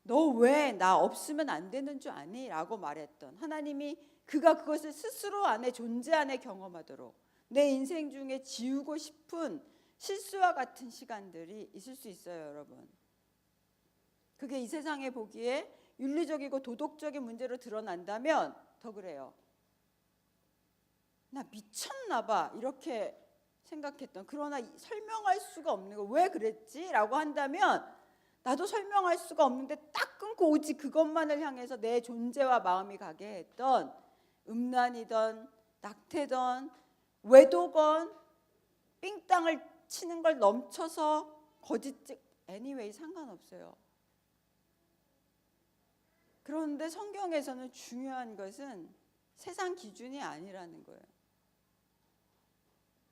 너 왜 나 없으면 안 되는 줄 아니? 라고 말했던 하나님이, 그가 그것을 스스로 안에 존재 안에 경험하도록 내 인생 중에 지우고 싶은 실수와 같은 시간들이 있을 수 있어요. 여러분, 그게 이 세상에 보기에 윤리적이고 도덕적인 문제로 드러난다면 더 그래요. 나 미쳤나 봐 이렇게 생각했던, 그러나 설명할 수가 없는 거, 왜 그랬지? 라고 한다면 나도 설명할 수가 없는데 딱 끊고 오직 그것만을 향해서 내 존재와 마음이 가게 했던, 음란이던 낙태던 외도건 삥땅을 치는 걸 넘쳐서 거짓, anyway 상관없어요. 그런데 성경에서는 중요한 것은 세상 기준이 아니라는 거예요.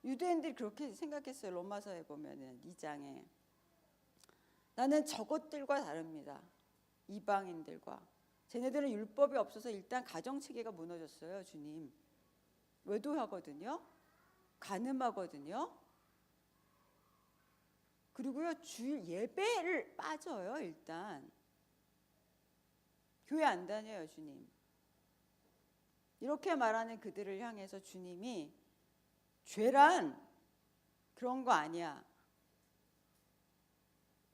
유대인들이 그렇게 생각했어요. 로마서에 보면은 2장에 나는 저것들과 다릅니다. 이방인들과. 쟤네들은 율법이 없어서 일단 가정체계가 무너졌어요. 주님, 외도하거든요, 간음하거든요, 그리고요 주일 예배를 빠져요. 일단 교회 안 다녀요. 주님, 이렇게 말하는 그들을 향해서 주님이 죄란 그런 거 아니야.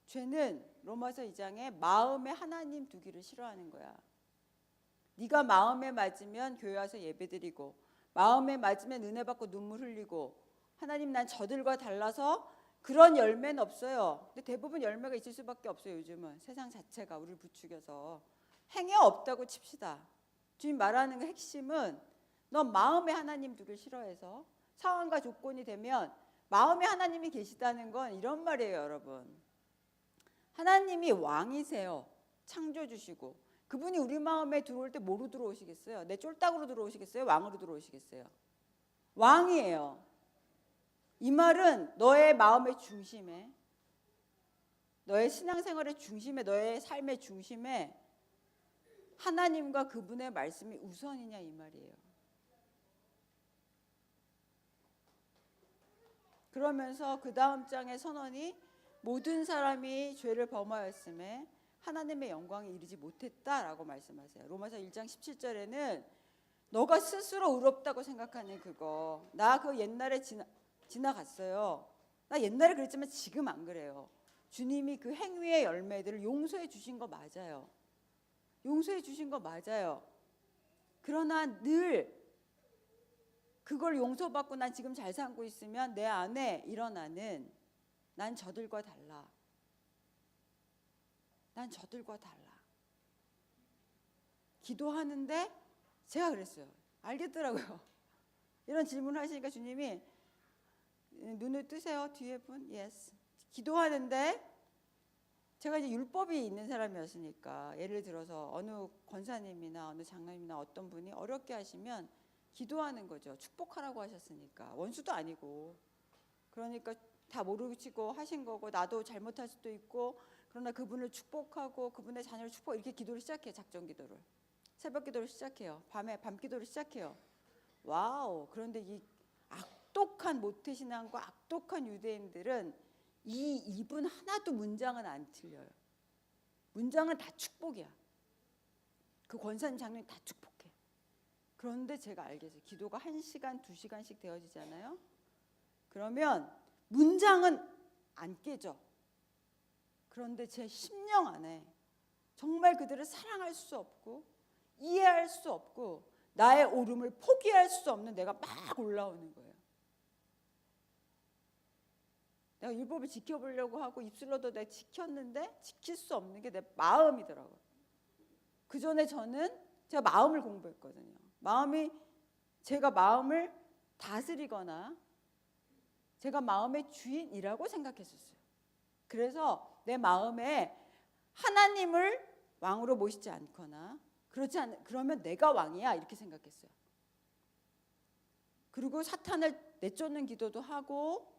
죄는 로마서 2장에 마음에 하나님 두기를 싫어하는 거야. 네가 마음에 맞으면 교회 와서 예배드리고, 마음에 맞으면 은혜 받고 눈물 흘리고, 하나님 난 저들과 달라서 그런 열매는 없어요. 근데 대부분 열매가 있을 수밖에 없어요. 요즘은 세상 자체가 우리를 부추겨서. 행여 없다고 칩시다. 주님 말하는 그 핵심은 넌 마음에 하나님 두길 싫어해서 상황과 조건이 되면 마음에 하나님이 계시다는 건 이런 말이에요, 여러분. 하나님이 왕이세요. 창조주시고. 그분이 우리 마음에 들어올 때 뭐로 들어오시겠어요? 내 쫄딱으로 들어오시겠어요? 왕으로 들어오시겠어요? 왕이에요. 이 말은 너의 마음의 중심에, 너의 신앙생활의 중심에, 너의 삶의 중심에 하나님과 그분의 말씀이 우선이냐 이 말이에요. 그러면서 그 다음 장의 선언이 모든 사람이 죄를 범하였음에 하나님의 영광에 이르지 못했다라고 말씀하세요. 로마서 1장 17절에는 너가 스스로 의롭다고 생각하는 그거, 나 그거 옛날에 지나갔어요. 나 옛날에 그랬지만 지금 안 그래요. 주님이 그 행위의 열매들을 용서해 주신 거 맞아요. 용서해 주신 거 맞아요. 그러나 늘 그걸 용서받고 난 지금 잘 살고 있으면 내 안에 일어나는 난 저들과 달라. 난 저들과 달라. 기도하는데 제가 그랬어요. 알겠더라고요. 이런 질문을 하시니까 주님이 눈을 뜨세요. 뒤에 분. 예스. 기도하는데 제가 이제 율법이 있는 사람이었으니까 예를 들어서 어느 권사님이나 어느 장로님이나 어떤 분이 어렵게 하시면 기도하는 거죠. 축복하라고 하셨으니까. 원수도 아니고. 그러니까 다 모르고 하신 거고 나도 잘못할 수도 있고 그러나 그분을 축복하고 그분의 자녀를 축복 이렇게 기도를 시작해요. 작정 기도를. 새벽 기도를 시작해요. 밤 기도를 시작해요. 와우. 그런데 이 악독한 모태신앙과 악독한 유대인들은 이 이분 하나도 문장은 안 틀려요. 문장은 다 축복이야. 그 권사님 장로님 다 축복해. 그런데 제가 알겠어요. 기도가 1시간, 2시간씩 되어지잖아요. 그러면 문장은 안 깨져. 그런데 제 심령 안에 정말 그들을 사랑할 수 없고 이해할 수 없고 나의 옳음을 포기할 수 없는 내가 막 올라오는 거예요. 내가 율법을 지켜보려고 하고 입술로도 내가 지켰는데 지킬 수 없는 게 내 마음이더라고요. 그 전에 저는 제가 마음을 공부했거든요. 제가 마음을 다스리거나 제가 마음의 주인이라고 생각했었어요. 그래서 내 마음에 하나님을 왕으로 모시지 않거나 그러면 내가 왕이야 이렇게 생각했어요. 그리고 사탄을 내쫓는 기도도 하고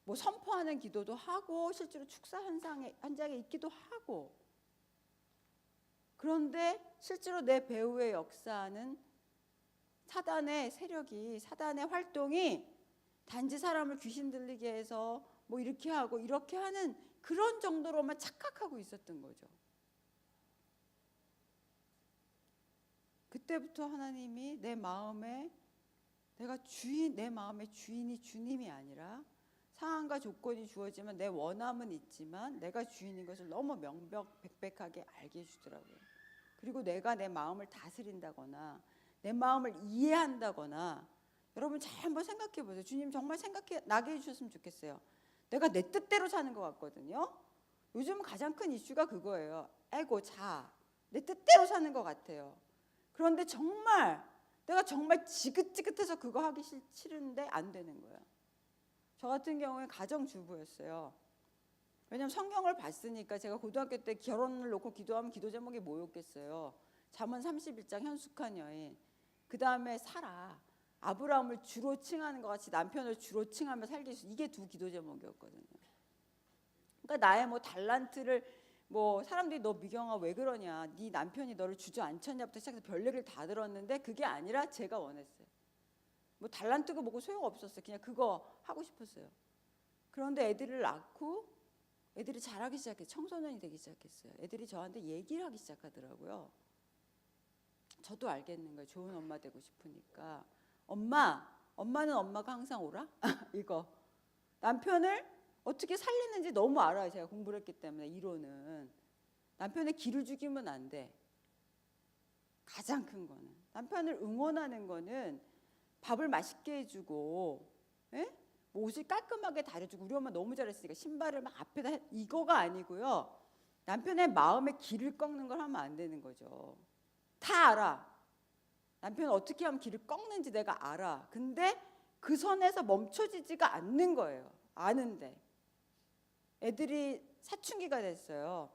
뭐 선포하는 기도도 하고 실제로 축사 현장에 있기도 하고 그런데 실제로 내 배후의 역사는 사단의 세력이 사단의 활동이 단지 사람을 귀신 들리게 해서 뭐 이렇게 하고 이렇게 하는 그런 정도로만 착각하고 있었던 거죠. 그때부터 하나님이 내 마음에 내 마음의 주인이 주님이 아니라 상황과 조건이 주어지면 내 원함은 있지만 내가 주인인 것을 너무 명백하게 알게 해주더라고요. 그리고 내가 내 마음을 다스린다거나 내 마음을 이해한다거나 여러분 잘 한번 생각해 보세요. 주님 정말 나게 해주셨으면 좋겠어요. 내가 내 뜻대로 사는 것 같거든요. 요즘 가장 큰 이슈가 그거예요. 에고, 자아. 내 뜻대로 사는 것 같아요. 그런데 내가 정말 지긋지긋해서 그거 하기 싫은데 안 되는 거예요. 저 같은 경우에 가정주부였어요. 왜냐하면 성경을 봤으니까 제가 고등학교 때 결혼을 놓고 기도하면 기도 제목이 뭐였겠어요. 잠언 31장 현숙한 여인. 그 다음에 사라. 아브라함을 주로 칭하는 것 같이 남편을 주로 칭하며 살기 위해서 이게 두 기도 제목이었거든요. 그러니까 나의 뭐 달란트를 뭐 사람들이 너 미경아 왜 그러냐, 네 남편이 너를 주저앉혔냐부터 시작해서 별 얘기를 다 들었는데 그게 아니라 제가 원했어요. 뭐 달란트가 뭐고 소용없었어요. 그냥 그거 하고 싶었어요. 그런데 애들을 낳고 애들이 자라기 시작해 청소년이 되기 시작했어요. 애들이 저한테 얘기를 하기 시작하더라고요. 저도 알겠는 거예요. 좋은 엄마 되고 싶으니까. 엄마는 엄마가 항상 오라? 이거. 남편을 어떻게 살리는지 너무 알아요. 제가 공부를 했기 때문에 이론은. 남편의 기를 죽이면 안 돼. 가장 큰 거는. 남편을 응원하는 거는 밥을 맛있게 해주고 뭐 옷을 깔끔하게 다려주고 우리 엄마 너무 잘했으니까 신발을 막 앞에다 이거가 아니고요. 남편의 마음에 길을 꺾는 걸 하면 안 되는 거죠. 다 알아. 남편은 어떻게 하면 길을 꺾는지 내가 알아. 근데 그 선에서 멈춰지지가 않는 거예요. 아는데. 애들이 사춘기가 됐어요.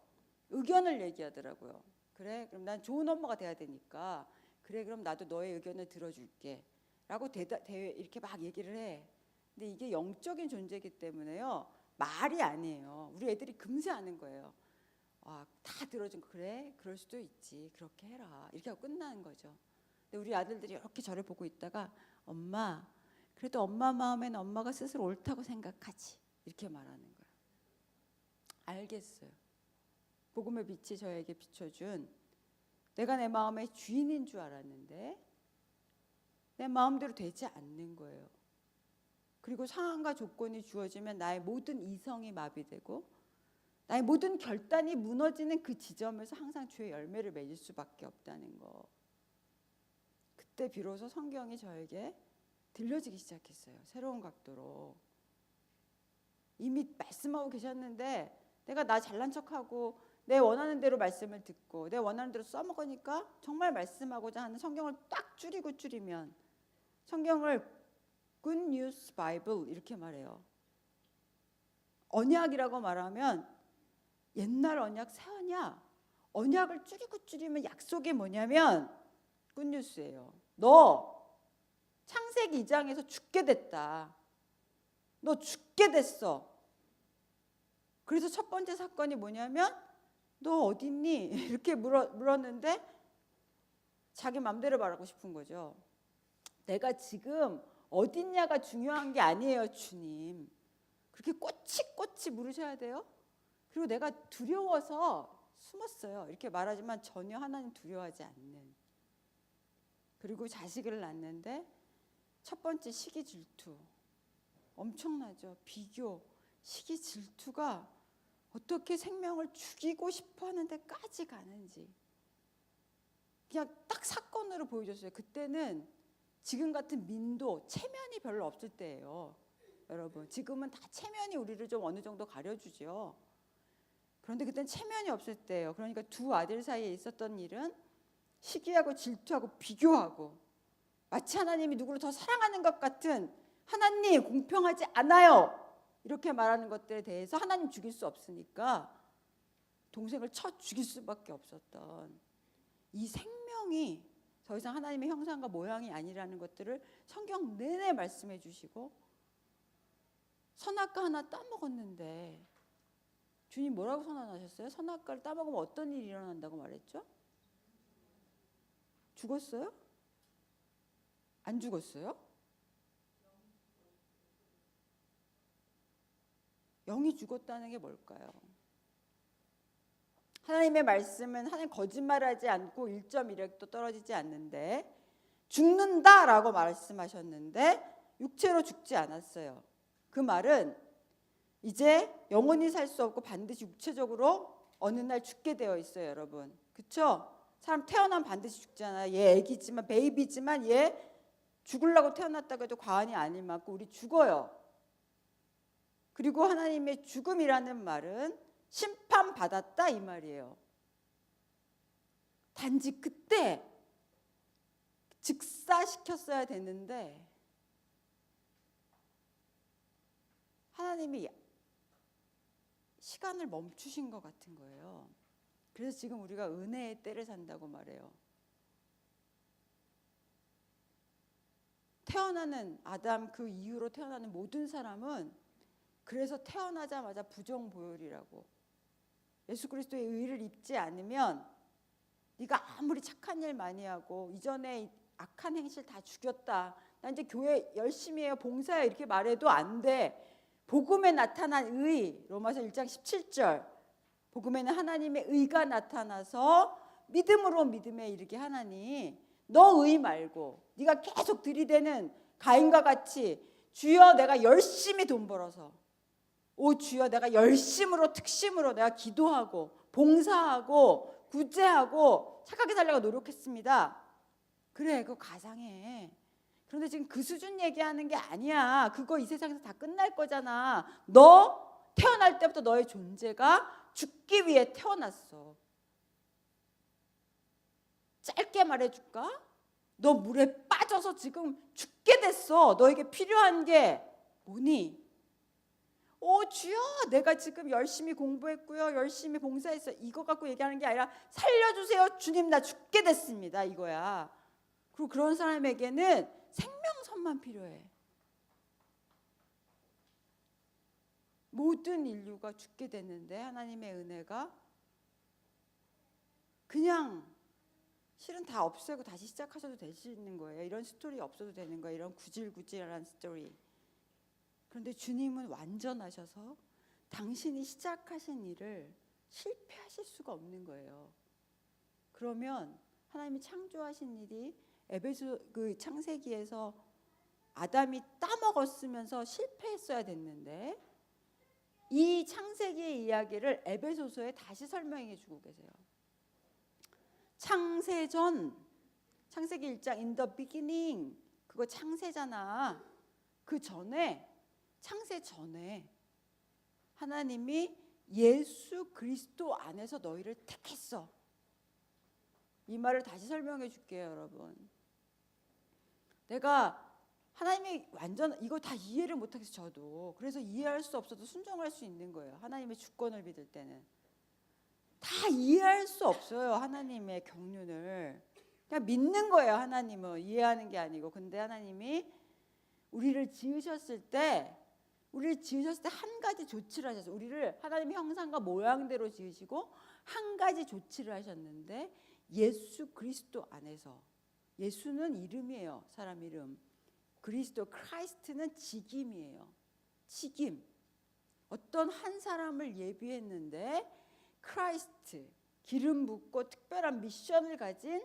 의견을 얘기하더라고요. 그래, 그럼 난 좋은 엄마가 돼야 되니까 그래, 그럼 나도 너의 의견을 들어줄게 라고 이렇게 막 얘기를 해. 근데 이게 영적인 존재이기 때문에요, 말이 아니에요. 우리 애들이 금세 아는 거예요. 다 들어준 거. 그래, 그럴 수도 있지, 그렇게 해라, 이렇게 하고 끝나는 거죠. 근데 우리 아들들이 이렇게 저를 보고 있다가 엄마, 그래도 엄마 마음에는 엄마가 스스로 옳다고 생각하지, 이렇게 말하는 거예요. 알겠어요. 복음의 빛이 저에게 비춰준, 내가 내 마음의 주인인 줄 알았는데 내 마음대로 되지 않는 거예요. 그리고 상황과 조건이 주어지면 나의 모든 이성이 마비되고 나의 모든 결단이 무너지는 그 지점에서 항상 주의 열매를 맺을 수밖에 없다는 거. 그때 비로소 성경이 저에게 들려지기 시작했어요. 새로운 각도로. 이미 말씀하고 계셨는데 내가 나 잘난 척하고 내 원하는 대로 말씀을 듣고 내 원하는 대로 써먹으니까 정말 말씀하고자 하는 성경을 딱 줄이면 성경을 Good News Bible 이렇게 말해요. 언약이라고 말하면 옛날 언약, 새 언약. 언약을 줄이면 약속이 뭐냐면 굿뉴스예요. 너 창세기 2장에서 죽게 됐다. 너 죽게 됐어. 그래서 첫 번째 사건이 뭐냐면 너 어딨니? 이렇게 물었는데 자기 맘대로 말하고 싶은 거죠. 내가 지금 어딨냐가 중요한 게 아니에요, 주님. 그렇게 꼬치꼬치 물으셔야 돼요. 그리고 내가 두려워서 숨었어요, 이렇게 말하지만 전혀 하나님 두려워하지 않는. 그리고 자식을 낳는데 첫 번째 시기 질투. 엄청나죠. 비교, 시기 질투가 어떻게 생명을 죽이고 싶어 하는 데까지 가는지 그냥 딱 사건으로 보여줬어요. 그때는 지금 같은 민도, 체면이 별로 없을 때예요. 여러분, 지금은 다 체면이 우리를 좀 어느 정도 가려주죠. 그런데 그때는 체면이 없을 때예요. 그러니까 두 아들 사이에 있었던 일은 시기하고 질투하고 비교하고, 마치 하나님이 누구를 더 사랑하는 것 같은, 하나님 공평하지 않아요, 이렇게 말하는 것들에 대해서 하나님 죽일 수 없으니까 동생을 쳐 죽일 수밖에 없었던 이 생명이 더 이상 하나님의 형상과 모양이 아니라는 것들을 성경 내내 말씀해 주시고, 선악과 하나 따먹었는데 주님 뭐라고 선언하셨어요? 선악과를 따먹으면 어떤 일이 일어난다고 말했죠? 죽었어요? 안 죽었어요? 영이 죽었다는 게 뭘까요? 하나님의 말씀은 하나님 거짓말하지 않고 1.1획도 떨어지지 않는데 죽는다라고 말씀하셨는데 육체로 죽지 않았어요. 그 말은 이제 영원히 살 수 없고 반드시 육체적으로 어느 날 죽게 되어 있어요, 여러분. 그렇죠? 사람 태어나면 반드시 죽잖아요. 얘 애기지만, 베이비지만 얘 죽으려고 태어났다고 해도 과언이 아닐 만큼 우리 죽어요. 그리고 하나님의 죽음이라는 말은 심판받았다 이 말이에요. 단지 그때 즉사시켰어야 되는데 하나님이 시간을 멈추신 것 같은 거예요. 그래서 지금 우리가 은혜의 때를 산다고 말해요. 태어나는 아담, 그 이후로 태어나는 모든 사람은 그래서 태어나자마자 부정보혈이라고, 예수 그리스도의 의를 입지 않으면 네가 아무리 착한 일 많이 하고 이전에 악한 행실 다 죽였다, 나 이제 교회 열심히 해요, 봉사해, 이렇게 말해도 안 돼. 복음에 나타난 의, 로마서 1장 17절, 복음에는 하나님의 의가 나타나서 믿음으로 믿음에 이르게 하나니 너 의 말고 네가 계속 들이대는 가인과 같이 주여 내가 열심히 돈 벌어서, 오 주여 내가 열심으로 특심으로 내가 기도하고 봉사하고 구제하고 착하게 살려고 노력했습니다. 그래, 그거 가상해. 그런데 지금 그 수준 얘기하는 게 아니야. 그거 이 세상에서 다 끝날 거잖아. 너 태어날 때부터 너의 존재가 죽기 위해 태어났어. 짧게 말해줄까? 너 물에 빠져서 지금 죽게 됐어. 너에게 필요한 게 뭐니? 주여, 내가 지금 열심히 공부했고요, 열심히 봉사했어요. 이거 갖고 얘기하는 게 아니라 살려주세요, 주님, 나 죽게 됐습니다, 이거야. 그리고 그런 사람에게는 생명선만 필요해. 모든 인류가 죽게 됐는데 하나님의 은혜가 그냥 실은 다 없애고 다시 시작하셔도 되시는 거예요. 이런 스토리 없어도 되는 거예요. 이런 구질구질한 스토리. 그런데 주님은 완전하셔서 당신이 시작하신 일을 실패하실 수가 없는 거예요. 그러면 하나님이 창조하신 일이 에베소 그 창세기에서 아담이 따먹었으면서 실패했어야 됐는데 이 창세기의 이야기를 에베소서에 다시 설명해 주고 계세요. 창세전, 창세기 1장 in the beginning, 그거 창세잖아. 그 전에, 창세 전에 하나님이 예수 그리스도 안에서 너희를 택했어. 이 말을 다시 설명해 줄게요, 여러분. 내가 하나님이 완전 이거 다 이해를 못하겠어, 저도. 그래서 이해할 수 없어도 순종할 수 있는 거예요. 하나님의 주권을 믿을 때는 다 이해할 수 없어요. 하나님의 경륜을 그냥 믿는 거예요. 하나님은 이해하는 게 아니고. 근데 하나님이 우리를 지으셨을 때 한 가지 조치를 하셨어요. 우리를 하나님의 형상과 모양대로 지으시고 한 가지 조치를 하셨는데 예수 그리스도 안에서, 예수는 이름이에요, 사람 이름. 그리스도, 크라이스트는 직임이에요. 직임. 어떤 한 사람을 예비했는데 크라이스트, 기름 붓고 특별한 미션을 가진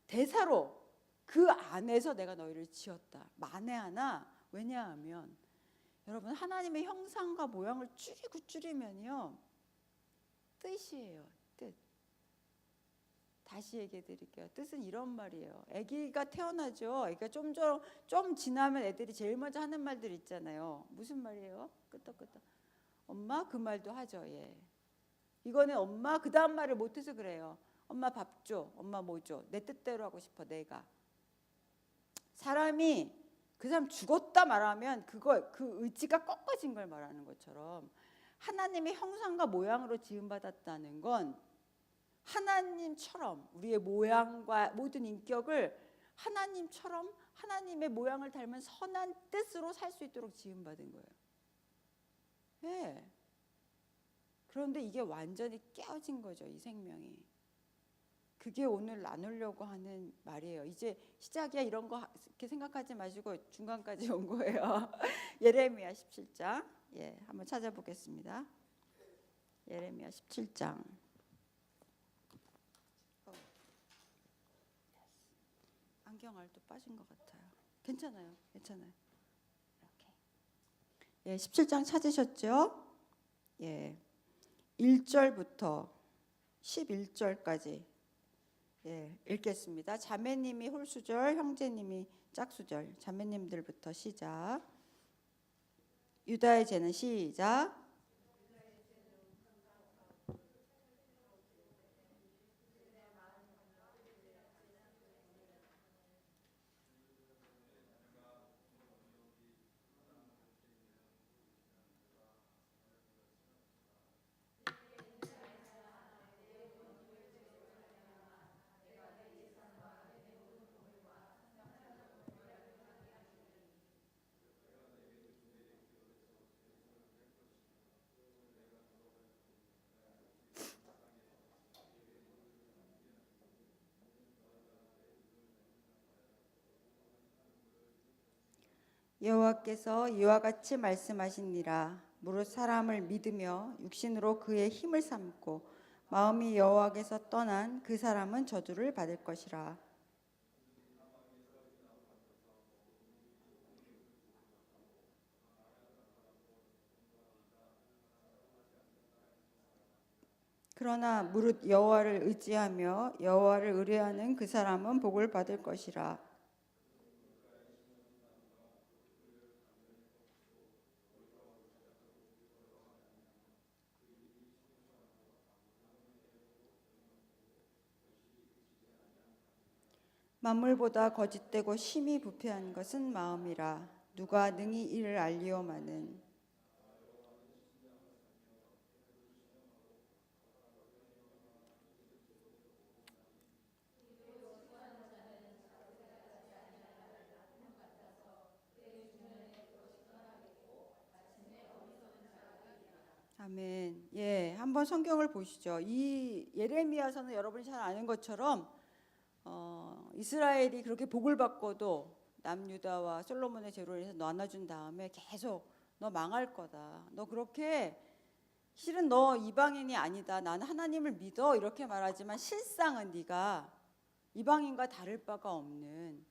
대사로 그 안에서 내가 너희를 지었다. 만에 하나. 왜냐하면 여러분, 하나님의 형상과 모양을 줄이면요, 뜻이에요. 뜻. 다시 얘기해 드릴게요. 뜻은 이런 말이에요. 아기가 태어나죠. 그러니까 좀 지나면 애들이 제일 먼저 하는 말들 있잖아요. 무슨 말이에요? 끄떡끄떡. 엄마, 그 말도 하죠. 예. 이거는 엄마 그 다음 말을 못해서 그래요. 엄마 밥 줘, 엄마 뭐 줘. 내 뜻대로 하고 싶어, 내가. 사람이 그 사람 죽었다 말하면 그 의지가 꺾어진 걸 말하는 것처럼 하나님의 형상과 모양으로 지음받았다는 건 하나님처럼 우리의 모양과 모든 인격을 하나님처럼 하나님의 모양을 닮은 선한 뜻으로 살 수 있도록 지음받은 거예요. 네. 그런데 이게 완전히 깨어진 거죠, 이 생명이. 그게 오늘 나누려고 하는 말이에요. 이제 시작이야 이런 거 이렇게 생각하지 마시고 중간까지 온 거예요. 예레미야 17장. 예, 한번 찾아보겠습니다. 예레미야 17장. 안경알도 빠진 것 같아요. 괜찮아요. 괜찮아요. 이렇게. 예, 17장 찾으셨죠? 예. 1절부터 11절까지 예, 읽겠습니다. 자매님이 홀수절, 형제님이 짝수절. 자매님들부터 시작. 유다의 죄는 시작. 여호와께서 이와 같이 말씀하시니라. 무릇 사람을 믿으며 육신으로 그의 힘을 삼고 마음이 여호와께서 떠난 그 사람은 저주를 받을 것이라. 그러나 무릇 여호와를 의지하며 여호와를 의뢰하는 그 사람은 복을 받을 것이라. 만물보다 거짓되고 심히 부패한 것은 마음이라. 누가 능히 이를 알리오마는. 아멘. 예, 한번 성경을 보시죠. 이 예레미야서는 여러분이 잘 아는 것처럼 이스라엘이 그렇게 복을 받고도 남유다와 솔로몬의 제로를 해서 나눠준 다음에 계속 너 망할 거다. 너 그렇게 실은 너 이방인이 아니다. 나는 하나님을 믿어. 이렇게 말하지만 실상은 네가 이방인과 다를 바가 없는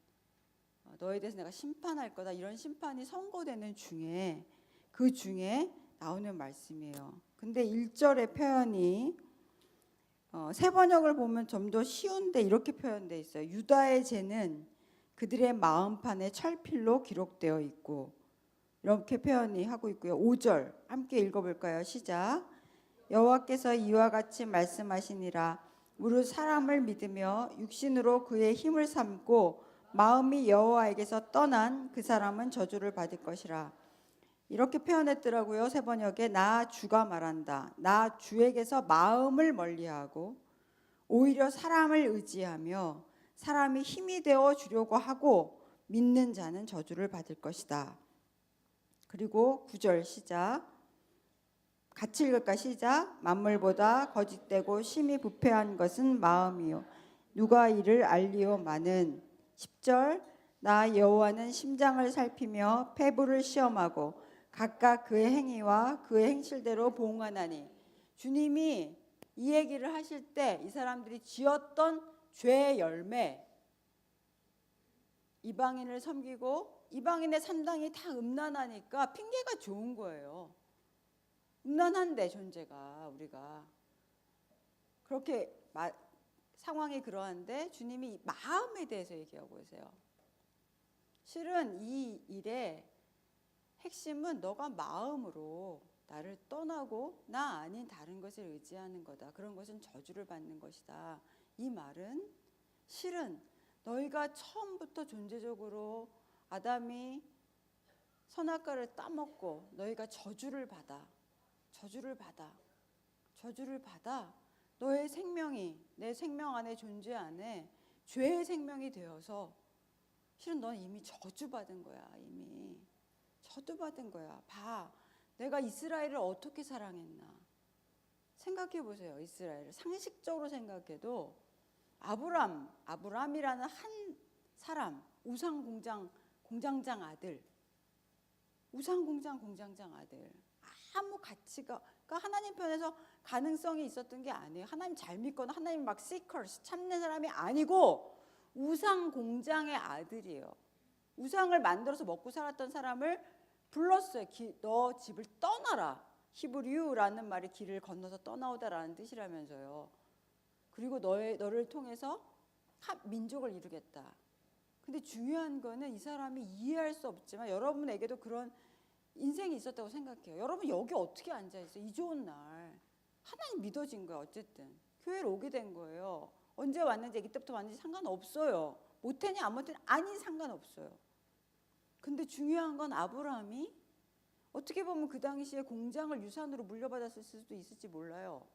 너에 대해서 내가 심판할 거다. 이런 심판이 선고되는 중에 그 중에 나오는 말씀이에요. 근데 1절의 표현이 새 번역을 보면 좀 더 쉬운데 이렇게 표현되어 있어요. 유다의 죄는 그들의 마음판에 철필로 기록되어 있고, 이렇게 표현이 하고 있고요. 5절 함께 읽어볼까요? 시작. 여호와께서 이와 같이 말씀하시니라. 무릇 사람을 믿으며 육신으로 그의 힘을 삼고 마음이 여호와에게서 떠난 그 사람은 저주를 받을 것이라. 이렇게 표현했더라고요. 새 번역에 나 주가 말한다. 나 주에게서 마음을 멀리하고 오히려 사람을 의지하며 사람이 힘이 되어 주려고 하고 믿는 자는 저주를 받을 것이다. 그리고 9절 시작. 같이 읽을까? 시작. 만물보다 거짓되고 심히 부패한 것은 마음이요 누가 이를 알리오마는. 10절 나 여호와는 심장을 살피며 폐부를 시험하고 각각 그의 행위와 그의 행실대로 보응하나니. 주님이 이 얘기를 하실 때 이 사람들이 지었던 죄의 열매, 이방인을 섬기고 이방인의 산당이 다 음란하니까 핑계가 좋은 거예요. 음란한데 존재가 우리가 그렇게 상황이 그러한데 주님이 마음에 대해서 얘기하고 계세요. 실은 이 일의 핵심은 너가 마음으로 나를 떠나고 나 아닌 다른 것을 의지하는 거다. 그런 것은 저주를 받는 것이다. 이 말은 실은 너희가 처음부터 존재적으로 아담이 선악과를 따먹고 너희가 저주를 받아 너의 생명이 내 생명 안에 존재 안에 죄의 생명이 되어서 실은 넌 이미 저주받은 거야. 이미 저주받은 거야. 봐, 내가 이스라엘을 어떻게 사랑했나 생각해 보세요. 이스라엘을 상식적으로 생각해도 아브람이라는 한 사람, 공장장 아들, 아무 가치가, 그러니까 하나님 편에서 가능성이 있었던 게 아니에요. 하나님 잘 믿거나 하나님 막 seekers 찾는 사람이 아니고 우상 공장의 아들이에요. 우상을 만들어서 먹고 살았던 사람을 불렀어요. 너 집을 떠나라. 히브리유라는 말이 길을 건너서 떠나오다라는 뜻이라면서요. 그리고 너를 통해서 민족을 이루겠다. 근데 중요한 거는 이 사람이 이해할 수 없지만 여러분에게도 그런 인생이 있었다고 생각해요. 여러분 여기 어떻게 앉아있어요? 이 좋은 날 하나님 믿어진 거예요. 어쨌든 교회를 오게 된 거예요. 언제 왔는지 아기 때부터 왔는지 상관없어요. 못했냐 안 못했냐 아니 상관없어요. 근데 중요한 건 아브라함이 어떻게 보면 그 당시에 공장을 유산으로 물려받았을 수도 있을지 몰라요.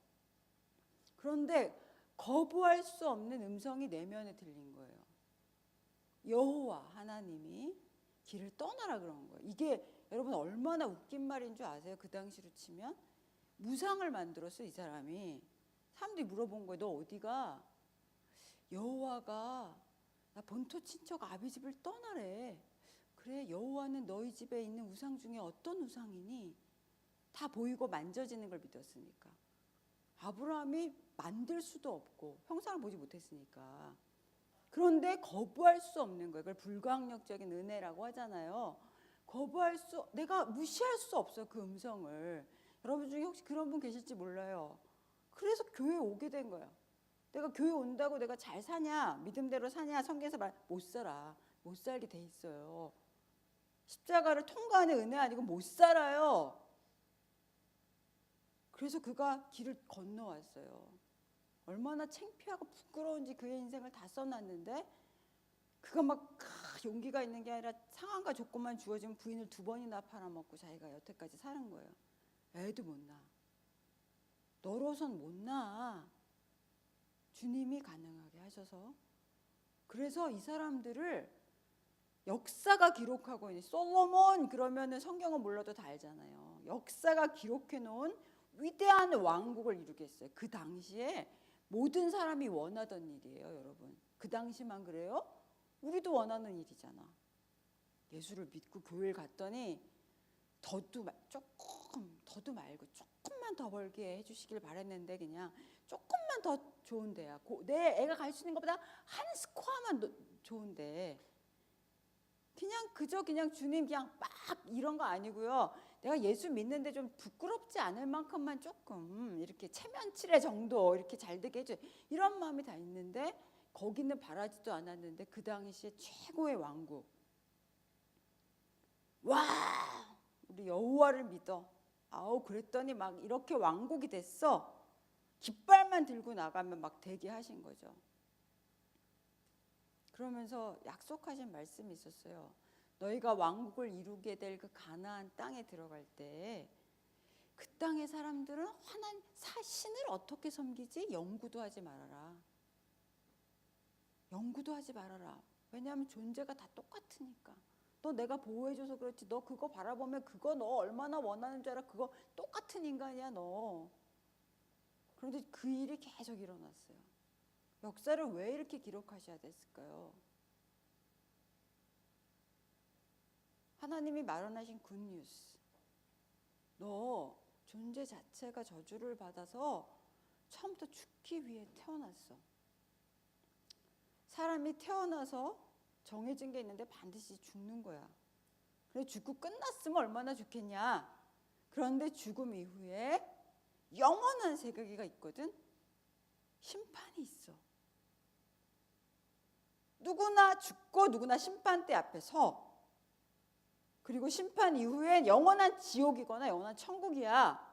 그런데 거부할 수 없는 음성이 내면에 들린 거예요. 여호와 하나님이 길을 떠나라 그런 거예요. 이게 여러분 얼마나 웃긴 말인 줄 아세요? 그 당시로 치면 무상을 만들었어. 이 사람이. 사람들이 물어본 거예요. 너 어디가? 여호와가 나 본토 친척 아비 집을 떠나래. 그래, 여호와는 너희 집에 있는 우상 중에 어떤 우상이니? 다 보이고 만져지는 걸 믿었으니까. 아브라함이 만들 수도 없고 형상을 보지 못했으니까. 그런데 거부할 수 없는 거예요. 그걸 불가항력적인 은혜라고 하잖아요. 내가 무시할 수 없어 그 음성을. 여러분 중에 혹시 그런 분 계실지 몰라요. 그래서 교회에 오게 된 거야. 내가 교회 온다고 내가 잘 사냐, 믿음대로 사냐, 성경에서 못 살아. 못 살게 돼 있어요. 십자가를 통과하는 은혜 아니고 못 살아요. 그래서 그가 길을 건너왔어요. 얼마나 창피하고 부끄러운지 그의 인생을 다 써놨는데 그거 막 용기가 있는 게 아니라 상황과 조건만 주어지면 부인을 2번이나 팔아먹고 자기가 여태까지 사는 거예요. 애도 못 낳아. 너로선 못 낳아. 주님이 가능하게 하셔서. 그래서 이 사람들을 역사가 기록하고 있는, 솔로몬 그러면은 성경은 몰라도 다 알잖아요. 역사가 기록해 놓은 위대한 왕국을 이루게 했어요. 그 당시에 모든 사람이 원하던 일이에요, 여러분. 그 당시만 그래요? 우리도 원하는 일이잖아. 예수를 믿고 교회를 갔더니 더도 말고 조금만 더 벌게 해주시길 바랬는데 그냥 조금만 더 좋은 데야. 내 애가 갈 수 있는 것보다 한 스코어만 좋은데 그냥 주님 그냥 막 이런 거 아니고요. 내가 예수 믿는데 좀 부끄럽지 않을 만큼만 조금 이렇게 체면치레 정도 이렇게 잘 되게 해줘. 이런 마음이 다 있는데 거기는 바라지도 않았는데 그 당시에 최고의 왕국. 와, 우리 여호와를 믿어. 아우 그랬더니 막 이렇게 왕국이 됐어. 깃발만 들고 나가면 막 대기하신 거죠. 그러면서 약속하신 말씀이 있었어요. 너희가 왕국을 이루게 될 그 가나안 땅에 들어갈 때 그 땅의 사람들은 하나님 신을 어떻게 섬기지? 연구도 하지 말아라. 연구도 하지 말아라. 왜냐하면 존재가 다 똑같으니까. 너 내가 보호해줘서 그렇지. 너 그거 바라보면 그거 너 얼마나 원하는 줄 알아. 그거 똑같은 인간이야 너. 그런데 그 일이 계속 일어났어요. 역사를 왜 이렇게 기록하셔야 됐을까요? 하나님이 마련하신 굿뉴스. 너 존재 자체가 저주를 받아서 처음부터 죽기 위해 태어났어. 사람이 태어나서 정해진 게 있는데 반드시 죽는 거야. 그래 죽고 끝났으면 얼마나 좋겠냐. 그런데 죽음 이후에 영원한 세계가 있거든. 심판이 있어. 누구나 죽고 누구나 심판대 앞에 서. 그리고 심판 이후엔 영원한 지옥이거나 영원한 천국이야.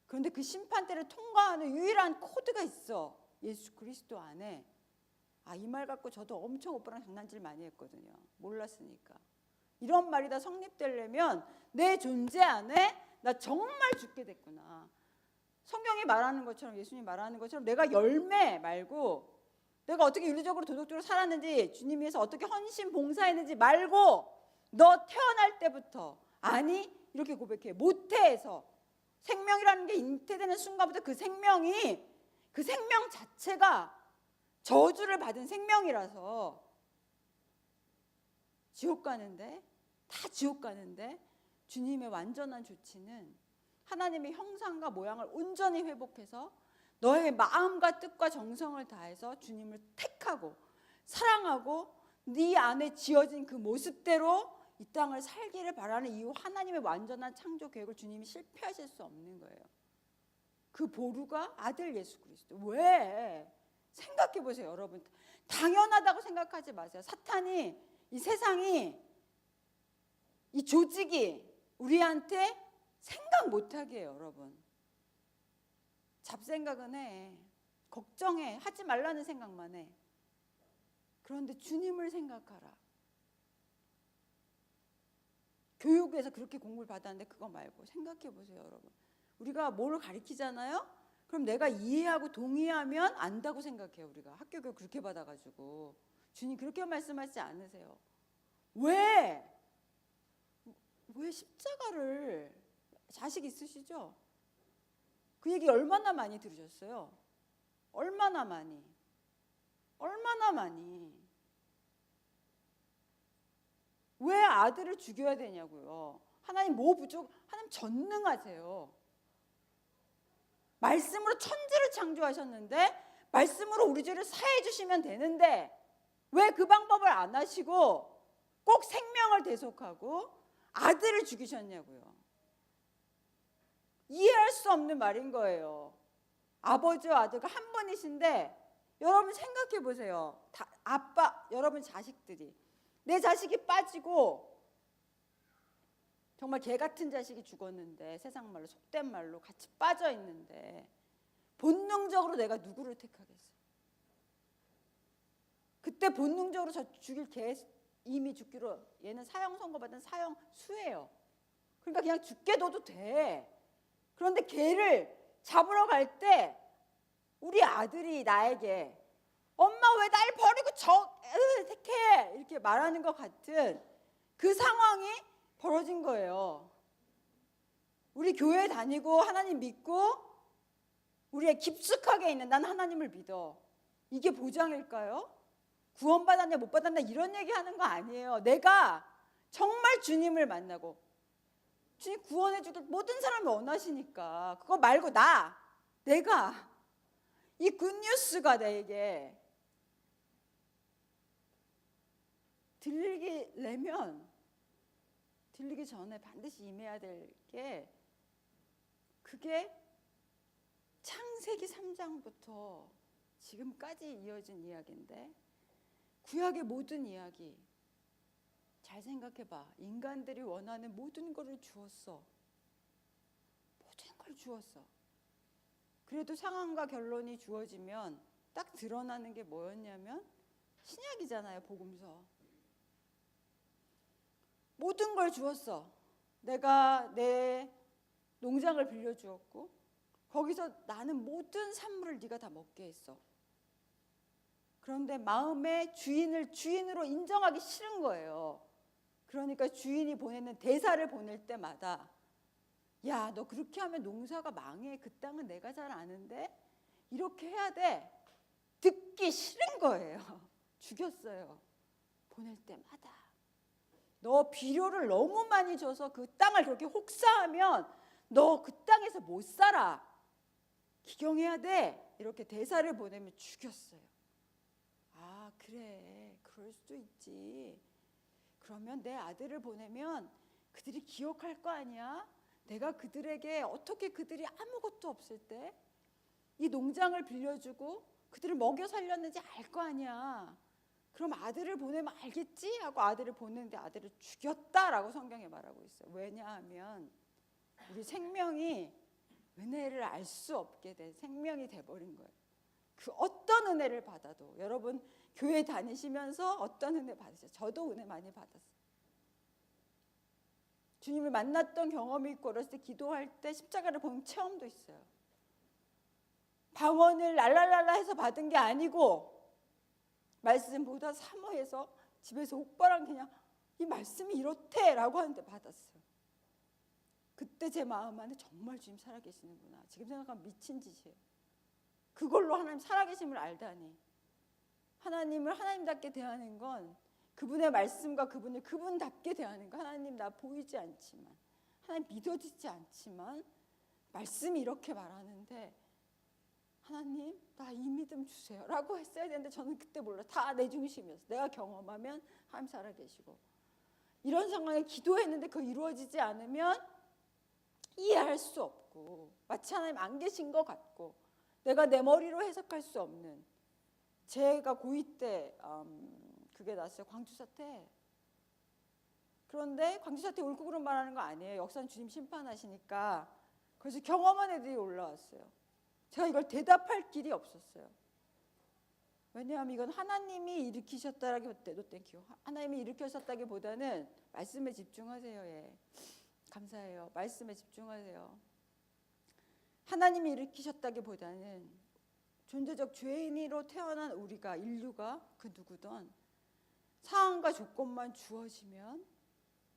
그런데 그 심판대를 통과하는 유일한 코드가 있어. 예수 그리스도 안에. 이 말 갖고 저도 엄청 오빠랑 장난질 많이 했거든요. 몰랐으니까. 이런 말이 다 성립되려면 내 존재 안에 나 정말 죽게 됐구나. 성경이 말하는 것처럼 예수님이 말하는 것처럼 내가 열매 말고 내가 어떻게 윤리적으로 도덕적으로 살았는지 주님 위해서 어떻게 헌신 봉사했는지 말고 너 태어날 때부터 아니 이렇게 고백해. 모태에서 생명이라는 게 잉태되는 순간부터 그 생명 자체가 저주를 받은 생명이라서 지옥 가는데 다 지옥 가는데 주님의 완전한 조치는 하나님의 형상과 모양을 온전히 회복해서 너의 마음과 뜻과 정성을 다해서 주님을 택하고 사랑하고 네 안에 지어진 그 모습대로 이 땅을 살기를 바라는 이유 하나님의 완전한 창조 계획을 주님이 실패하실 수 없는 거예요. 그 보루가 아들 예수 그리스도. 왜? 생각해 보세요, 여러분. 당연하다고 생각하지 마세요. 사탄이 이 세상이 이 조직이 우리한테 생각 못하게 해요, 여러분. 잡생각은 해. 걱정해. 하지 말라는 생각만 해. 그런데 주님을 생각하라. 교육에서 그렇게 공부를 받았는데 그거 말고 생각해 보세요, 여러분. 우리가 뭘 가르치잖아요? 그럼 내가 이해하고 동의하면 안다고 생각해요. 우리가 학교 교육 그렇게 받아가지고. 주님 그렇게 말씀하시지 않으세요. 왜 십자가를, 자식 있으시죠? 그 얘기 얼마나 많이 들으셨어요? 얼마나 많이. 왜 아들을 죽여야 되냐고요. 하나님 뭐 부족? 하나님 전능하세요. 말씀으로 천지를 창조하셨는데 말씀으로 우리 죄를 사해 주시면 되는데 왜 그 방법을 안 하시고 꼭 생명을 대속하고 아들을 죽이셨냐고요. 이해할 수 없는 말인 거예요. 아버지와 아들과 한 분이신데 여러분 생각해 보세요. 아빠, 여러분 자식들이 내 자식이 빠지고 정말 개 같은 자식이 죽었는데 세상 말로 속된 말로 같이 빠져 있는데 본능적으로 내가 누구를 택하겠어요? 그때 본능적으로 저 죽일 개 이미 죽기로 얘는 사형 선고받은 사형수예요. 그러니까 그냥 죽게 둬도 돼. 그런데 개를 잡으러 갈 때 우리 아들이 나에게 엄마 왜 날 버리고 택해 이렇게 말하는 것 같은 그 상황이 벌어진 거예요. 우리 교회 다니고 하나님 믿고 우리의 깊숙하게 있는 난 하나님을 믿어. 이게 보장일까요? 구원받았냐 못 받았냐 이런 얘기하는 거 아니에요. 내가 정말 주님을 만나고 주님 구원해 주길 모든 사람이 원하시니까 그거 말고 내가 이 굿뉴스가 내게 들리기 전에 반드시 임해야 될 게 그게 창세기 3장부터 지금까지 이어진 이야기인데 구약의 모든 이야기 잘 생각해봐. 인간들이 원하는 모든 것을 주었어. 모든 걸 주었어. 그래도 상황과 결론이 주어지면 딱 드러나는 게 뭐였냐면 신약이잖아요. 복음서. 모든 걸 주었어. 내가 내 농장을 빌려주었고 거기서 나는 모든 산물을 네가 다 먹게 했어. 그런데 마음의 주인을 주인으로 인정하기 싫은 거예요. 그러니까 주인이 보내는 대사를 보낼 때마다 야, 너 그렇게 하면 농사가 망해. 그 땅은 내가 잘 아는데 이렇게 해야 돼. 듣기 싫은 거예요. 죽였어요. 보낼 때마다. 너 비료를 너무 많이 줘서 그 땅을 그렇게 혹사하면 너 그 땅에서 못 살아. 기경해야 돼. 이렇게 대사를 보내면 죽였어요. 아, 그래. 그럴 수도 있지. 그러면 내 아들을 보내면 그들이 기억할 거 아니야? 내가 그들에게 어떻게 그들이 아무것도 없을 때 이 농장을 빌려주고 그들을 먹여 살렸는지 알 거 아니야. 그럼 아들을 보내면 알겠지? 하고 아들을 보내는데 아들을 죽였다라고 성경에 말하고 있어요. 왜냐하면 우리 생명이 은혜를 알 수 없게 된 생명이 돼버린 거예요. 그 어떤 은혜를 받아도 여러분 교회 다니시면서 어떤 은혜 받으세요? 저도 은혜 많이 받았어요. 주님을 만났던 경험이 있고 어렸을 때 기도할 때 십자가를 본 체험도 있어요. 방언을 랄랄랄라 해서 받은 게 아니고 말씀보다 사모해서 집에서 오빠랑 그냥 이 말씀이 이렇대라고 하는데 받았어요. 그때 제 마음 안에 정말 주님 살아계시는구나. 지금 생각하면 미친 짓이에요. 그걸로 하나님 살아계심을 알다니. 하나님을 하나님답게 대하는 건 그분의 말씀과 그분을 그분답게 대하는 거. 하나님 나 보이지 않지만 하나님 믿어지지 않지만 말씀이 이렇게 말하는데 하나님 나 이 믿음 주세요 라고 했어야 되는데 저는 그때 몰라. 다 내 중심이었어. 내가 경험하면 하나님 살아계시고 이런 상황에 기도했는데 그거 이루어지지 않으면 이해할 수 없고 마치 하나님 안 계신 것 같고 내가 내 머리로 해석할 수 없는 제가 고2 때 그게 났어요. 광주 사태. 그런데 광주 사태 옳고 그름 말하는 거 아니에요. 역사는 주님 심판하시니까. 그래서 경험한 애들이 올라왔어요. 제가 이걸 대답할 길이 없었어요. 왜냐하면 이건 하나님이 일으키셨다라기보다는 하나님이 일으키셨다기보다는 말씀에 집중하세요. 예. 감사해요. 말씀에 집중하세요. 하나님이 일으키셨다기보다는 존재적 죄인으로 태어난 우리가 인류가 그 누구든 상황과 조건만 주어지면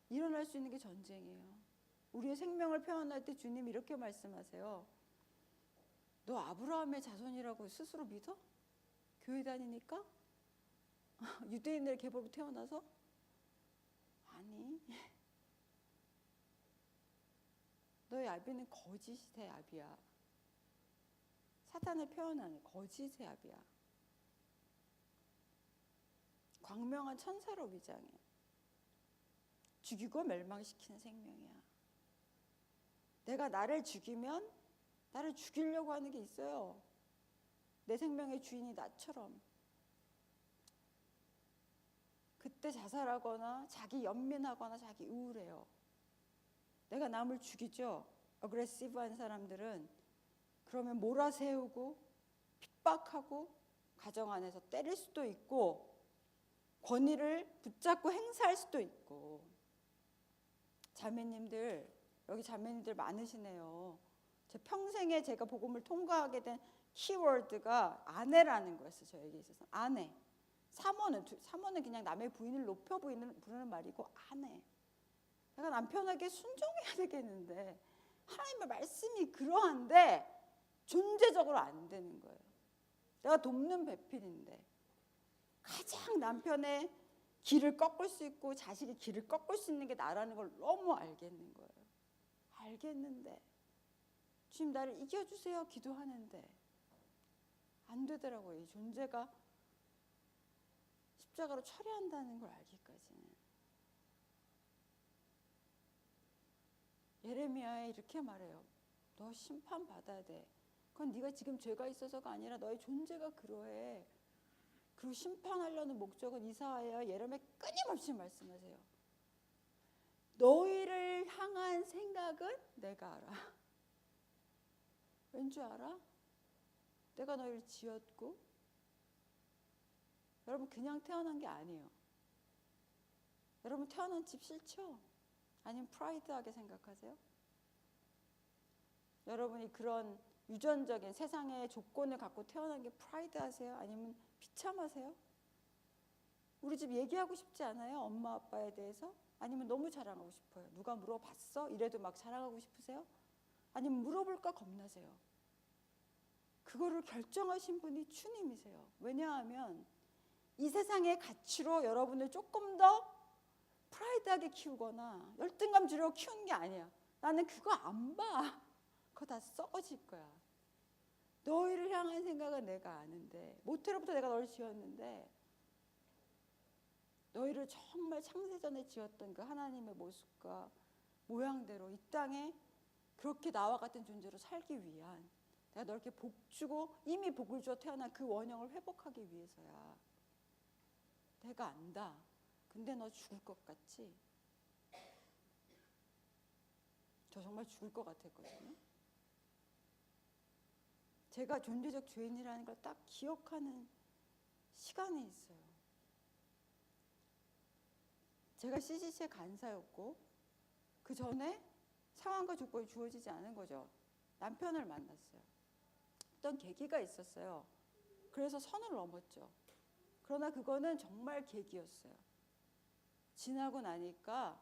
일어날 수 있는 게 전쟁이에요. 우리의 생명을 표현할 때 주님 이렇게 말씀하세요. 너 아브라함의 자손이라고 스스로 믿어? 교회 다니니까? 유대인들의 계보로 태어나서? 아니. 너의 아비는 거짓의 아비야. 사탄을 표현하는 거짓의 아비야. 광명한 천사로 위장해. 죽이고 멸망시키는 생명이야. 내가 나를 죽이면 나를 죽이려고 하는 게 있어요. 내 생명의 주인이 나처럼. 그때 자살하거나 자기 연민하거나 자기 우울해요. 내가 남을 죽이죠. 어그레시브한 사람들은 그러면 몰아세우고 핍박하고 가정 안에서 때릴 수도 있고 권위를 붙잡고 행사할 수도 있고. 자매님들, 여기 자매님들 많으시네요. 제 평생에 제가 복음을 통과하게 된 키워드가 아내라는 거였어요. 저에게 있어서 아내. 사모는 그냥 남의 부인을 높여 부르는 말이고 아내. 내가 남편에게 순종해야 되겠는데 하나님의 말씀이 그러한데 존재적으로 안 되는 거예요. 내가 돕는 배필인데 가장 남편의 길을 꺾을 수 있고 자식의 길을 꺾을 수 있는 게 나라는 걸 너무 알겠는 거예요. 알겠는데 주님 나를 이겨주세요 기도하는데 안 되더라고요. 이 존재가 십자가로 처리한다는 걸 알기까지는. 예레미야에 이렇게 말해요. 너 심판받아야 돼. 그건 네가 지금 죄가 있어서가 아니라 너의 존재가 그러해. 그리고 심판하려는 목적은 이사야와 예레미야 끊임없이 말씀하세요. 너희를 향한 생각은 내가 알아. 왠 줄 알아? 내가 너희를 지었고. 여러분 그냥 태어난 게 아니에요. 여러분 태어난 집 싫죠? 아니면 프라이드하게 생각하세요? 여러분이 그런 유전적인 세상의 조건을 갖고 태어난 게 프라이드하세요? 아니면 비참하세요? 우리 집 얘기하고 싶지 않아요? 엄마 아빠에 대해서? 아니면 너무 자랑하고 싶어요? 누가 물어봤어? 이래도 막 자랑하고 싶으세요? 아니면 물어볼까 겁나세요? 그거를 결정하신 분이 주님이세요. 왜냐하면 이 세상의 가치로 여러분을 조금 더 프라이드하게 키우거나 열등감 주려고 키우는 게 아니야. 나는 그거 안 봐. 그거 다 썩어질 거야. 너희를 향한 생각은 내가 아는데 모태로부터 내가 너를 지었는데 너희를 정말 창세전에 지었던 그 하나님의 모습과 모양대로 이 땅에 그렇게 나와 같은 존재로 살기 위한 내가 너를 이렇게 복주고 이미 복을 주어 태어난 그 원형을 회복하기 위해서야. 내가 안다. 근데 너 죽을 것 같지? 저 정말 죽을 것 같았거든요. 제가 존재적 죄인이라는 걸 딱 기억하는 시간이 있어요. 제가 CCC의 간사였고 그 전에 상황과 조건이 주어지지 않은 거죠. 남편을 만났어요. 어떤 계기가 있었어요. 그래서 선을 넘었죠. 그러나 그거는 정말 계기였어요. 지나고 나니까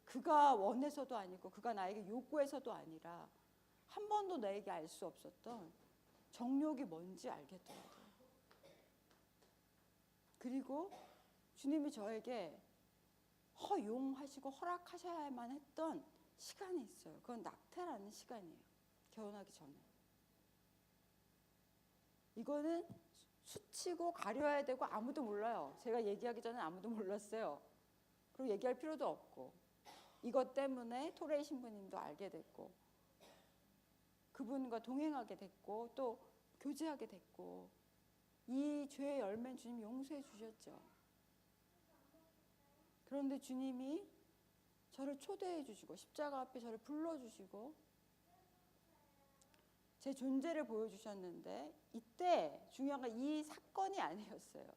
그가 원해서도 아니고 그가 나에게 요구해서도 아니라 한 번도 나에게 알 수 없었던 정욕이 뭔지 알겠더라고요. 그리고 주님이 저에게 허용하시고 허락하셔야만 했던 시간이 있어요. 그건 낙태라는 시간이에요. 결혼하기 전에. 이거는 수치고 가려야 되고 아무도 몰라요. 제가 얘기하기 전에 아무도 몰랐어요. 그리고 얘기할 필요도 없고 이것 때문에 토레이 신부님도 알게 됐고 그분과 동행하게 됐고 또 교제하게 됐고 이 죄의 열매는 주님이 용서해 주셨죠. 그런데 주님이 저를 초대해 주시고 십자가 앞에 저를 불러주시고 제 존재를 보여주셨는데 이때 중요한 건 이 사건이 아니었어요.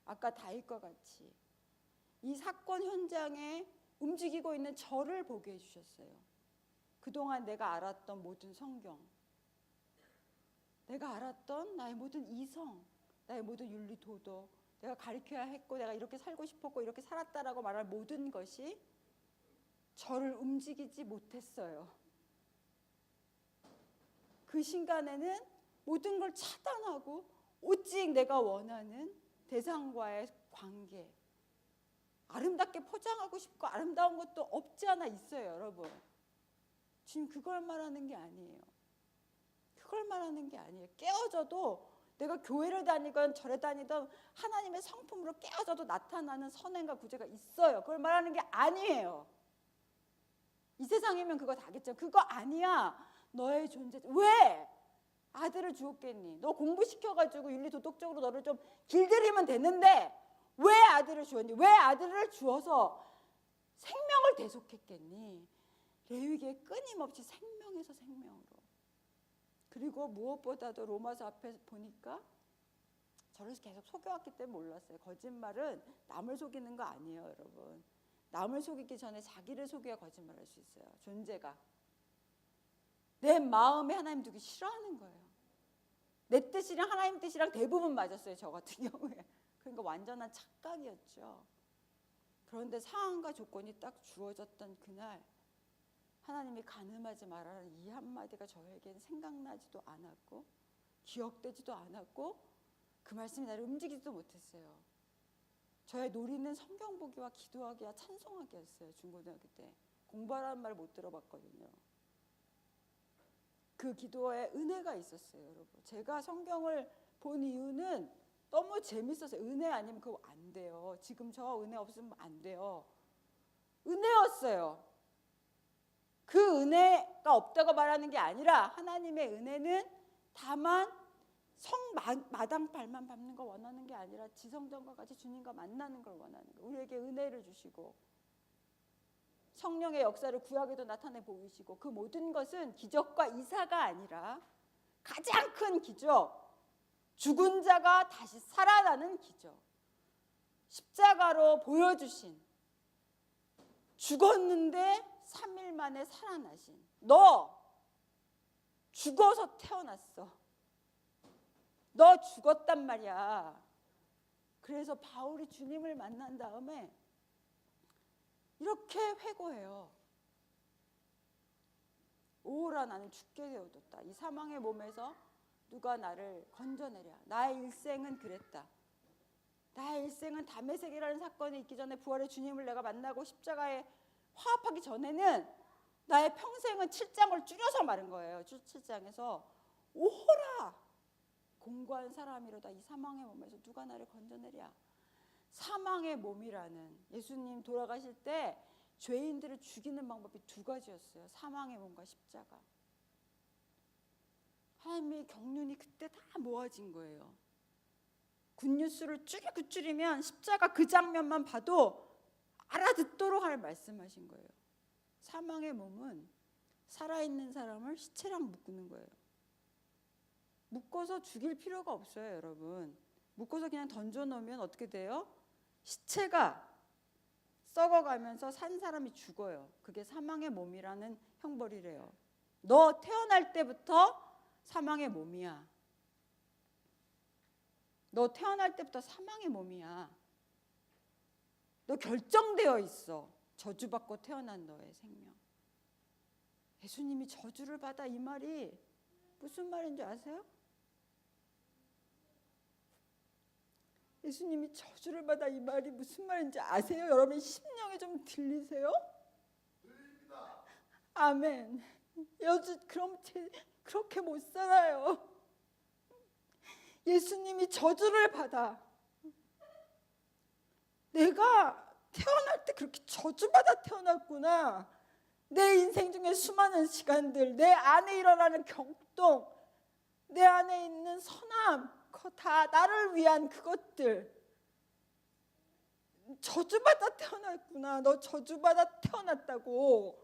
아까 다윗과 같이 이 사건 현장에 움직이고 있는 저를 보게 해주셨어요. 그동안 내가 알았던 모든 성경, 내가 알았던 나의 모든 이성, 나의 모든 윤리 도덕, 내가 가르쳐야 했고 내가 이렇게 살고 싶었고 이렇게 살았다라고 말할 모든 것이 저를 움직이지 못했어요. 그 순간에는 모든 걸 차단하고 오직 내가 원하는 대상과의 관계, 아름답게 포장하고 싶고 아름다운 것도 없지 않아 있어요, 여러분. 지금 그걸 말하는 게 아니에요. 그걸 말하는 게 아니에요. 깨어져도 내가 교회를 다니건 절에 다니던 하나님의 성품으로 깨어져도 나타나는 선행과 구제가 있어요. 그걸 말하는 게 아니에요. 이 세상이면 그거 다겠죠. 그거 아니야. 너의 존재. 왜? 아들을 주었겠니? 너 공부시켜가지고 윤리 도덕적으로 너를 좀 길들이면 되는데 왜 아들을 주었니? 왜 아들을 주어서 생명을 대속했겠니? 레위기에 끊임없이 생명에서 생명으로. 그리고 무엇보다도 로마서 앞에 보니까 저를 계속 속여왔기 때문에 몰랐어요. 거짓말은 남을 속이는 거 아니에요, 여러분. 남을 속이기 전에 자기를 속여야 거짓말할 수 있어요. 존재가. 내 마음에 하나님 두기 싫어하는 거예요. 내 뜻이랑 하나님 뜻이랑 대부분 맞았어요, 저 같은 경우에. 그러니까 완전한 착각이었죠. 그런데 상황과 조건이 딱 주어졌던 그날 하나님이 간음하지 말라는 이 한마디가 저에겐 생각나지도 않았고 기억되지도 않았고 그 말씀이 나를 움직이지도 못했어요. 저의 놀이는 성경 보기와 기도하기와 찬송하기였어요. 중고등학교 때 공부하라는 말 못 들어봤거든요. 그 기도에 은혜가 있었어요, 여러분. 제가 성경을 본 이유는 너무 재밌었어요. 은혜 아니면 그거 안 돼요. 지금 저 은혜 없으면 안 돼요. 은혜였어요. 그 은혜가 없다고 말하는 게 아니라 하나님의 은혜는 다만 마당발만 밟는 거 원하는 게 아니라 지성전과 같이 주님과 만나는 걸 원하는 거예요. 우리에게 은혜를 주시고 성령의 역사를 구약에도 나타내 보이시고 그 모든 것은 기적과 이사가 아니라 가장 큰 기적, 죽은 자가 다시 살아나는 기적, 십자가로 보여주신 죽었는데 3일 만에 살아나신 너 죽어서 태어났어. 너 죽었단 말이야. 그래서 바울이 주님을 만난 다음에 이렇게 회고해요. 오라 나는 죽게 되어뒀다. 이 사망의 몸에서 누가 나를 건져내랴. 나의 일생은 그랬다. 나의 일생은 다메섹이라는 사건이 있기 전에 부활의 주님을 내가 만나고 십자가에 화합하기 전에는 나의 평생은 7장을 줄여서 말한 거예요. 7장에서 오호라 공고한 사람이로다. 이 사망의 몸에서 누가 나를 건져내랴. 사망의 몸이라는 예수님 돌아가실 때 죄인들을 죽이는 방법이 두 가지였어요. 사망의 몸과 십자가. 하나님의 경륜이 그때 다 모아진 거예요. 굿뉴스를 쭉 줄이면 십자가 그 장면만 봐도 알아듣도록 할 말씀하신 거예요. 사망의 몸은 살아있는 사람을 시체랑 묶는 거예요. 묶어서 죽일 필요가 없어요, 여러분. 묶어서 그냥 던져놓으면 어떻게 돼요? 시체가 썩어가면서 산 사람이 죽어요. 그게 사망의 몸이라는 형벌이래요. 너 태어날 때부터 사망의 몸이야. 너 태어날 때부터 사망의 몸이야. 너 결정되어 있어. 저주받고 태어난 너의 생명. 예수님이 저주를 받아 이 말이 무슨 말인지 아세요? 예수님이 저주를 받아 이 말이 무슨 말인지 아세요? 여러분 심령에 좀 들리세요? 들립니다. 아멘. 여주 그렇게 못 살아요. 예수님이 저주를 받아. 내가 태어날 때 그렇게 저주받아 태어났구나. 내 인생 중에 수많은 시간들, 내 안에 일어나는 경동, 내 안에 있는 선함, 그거 다 나를 위한 그것들. 저주받아 태어났구나. 너 저주받아 태어났다고.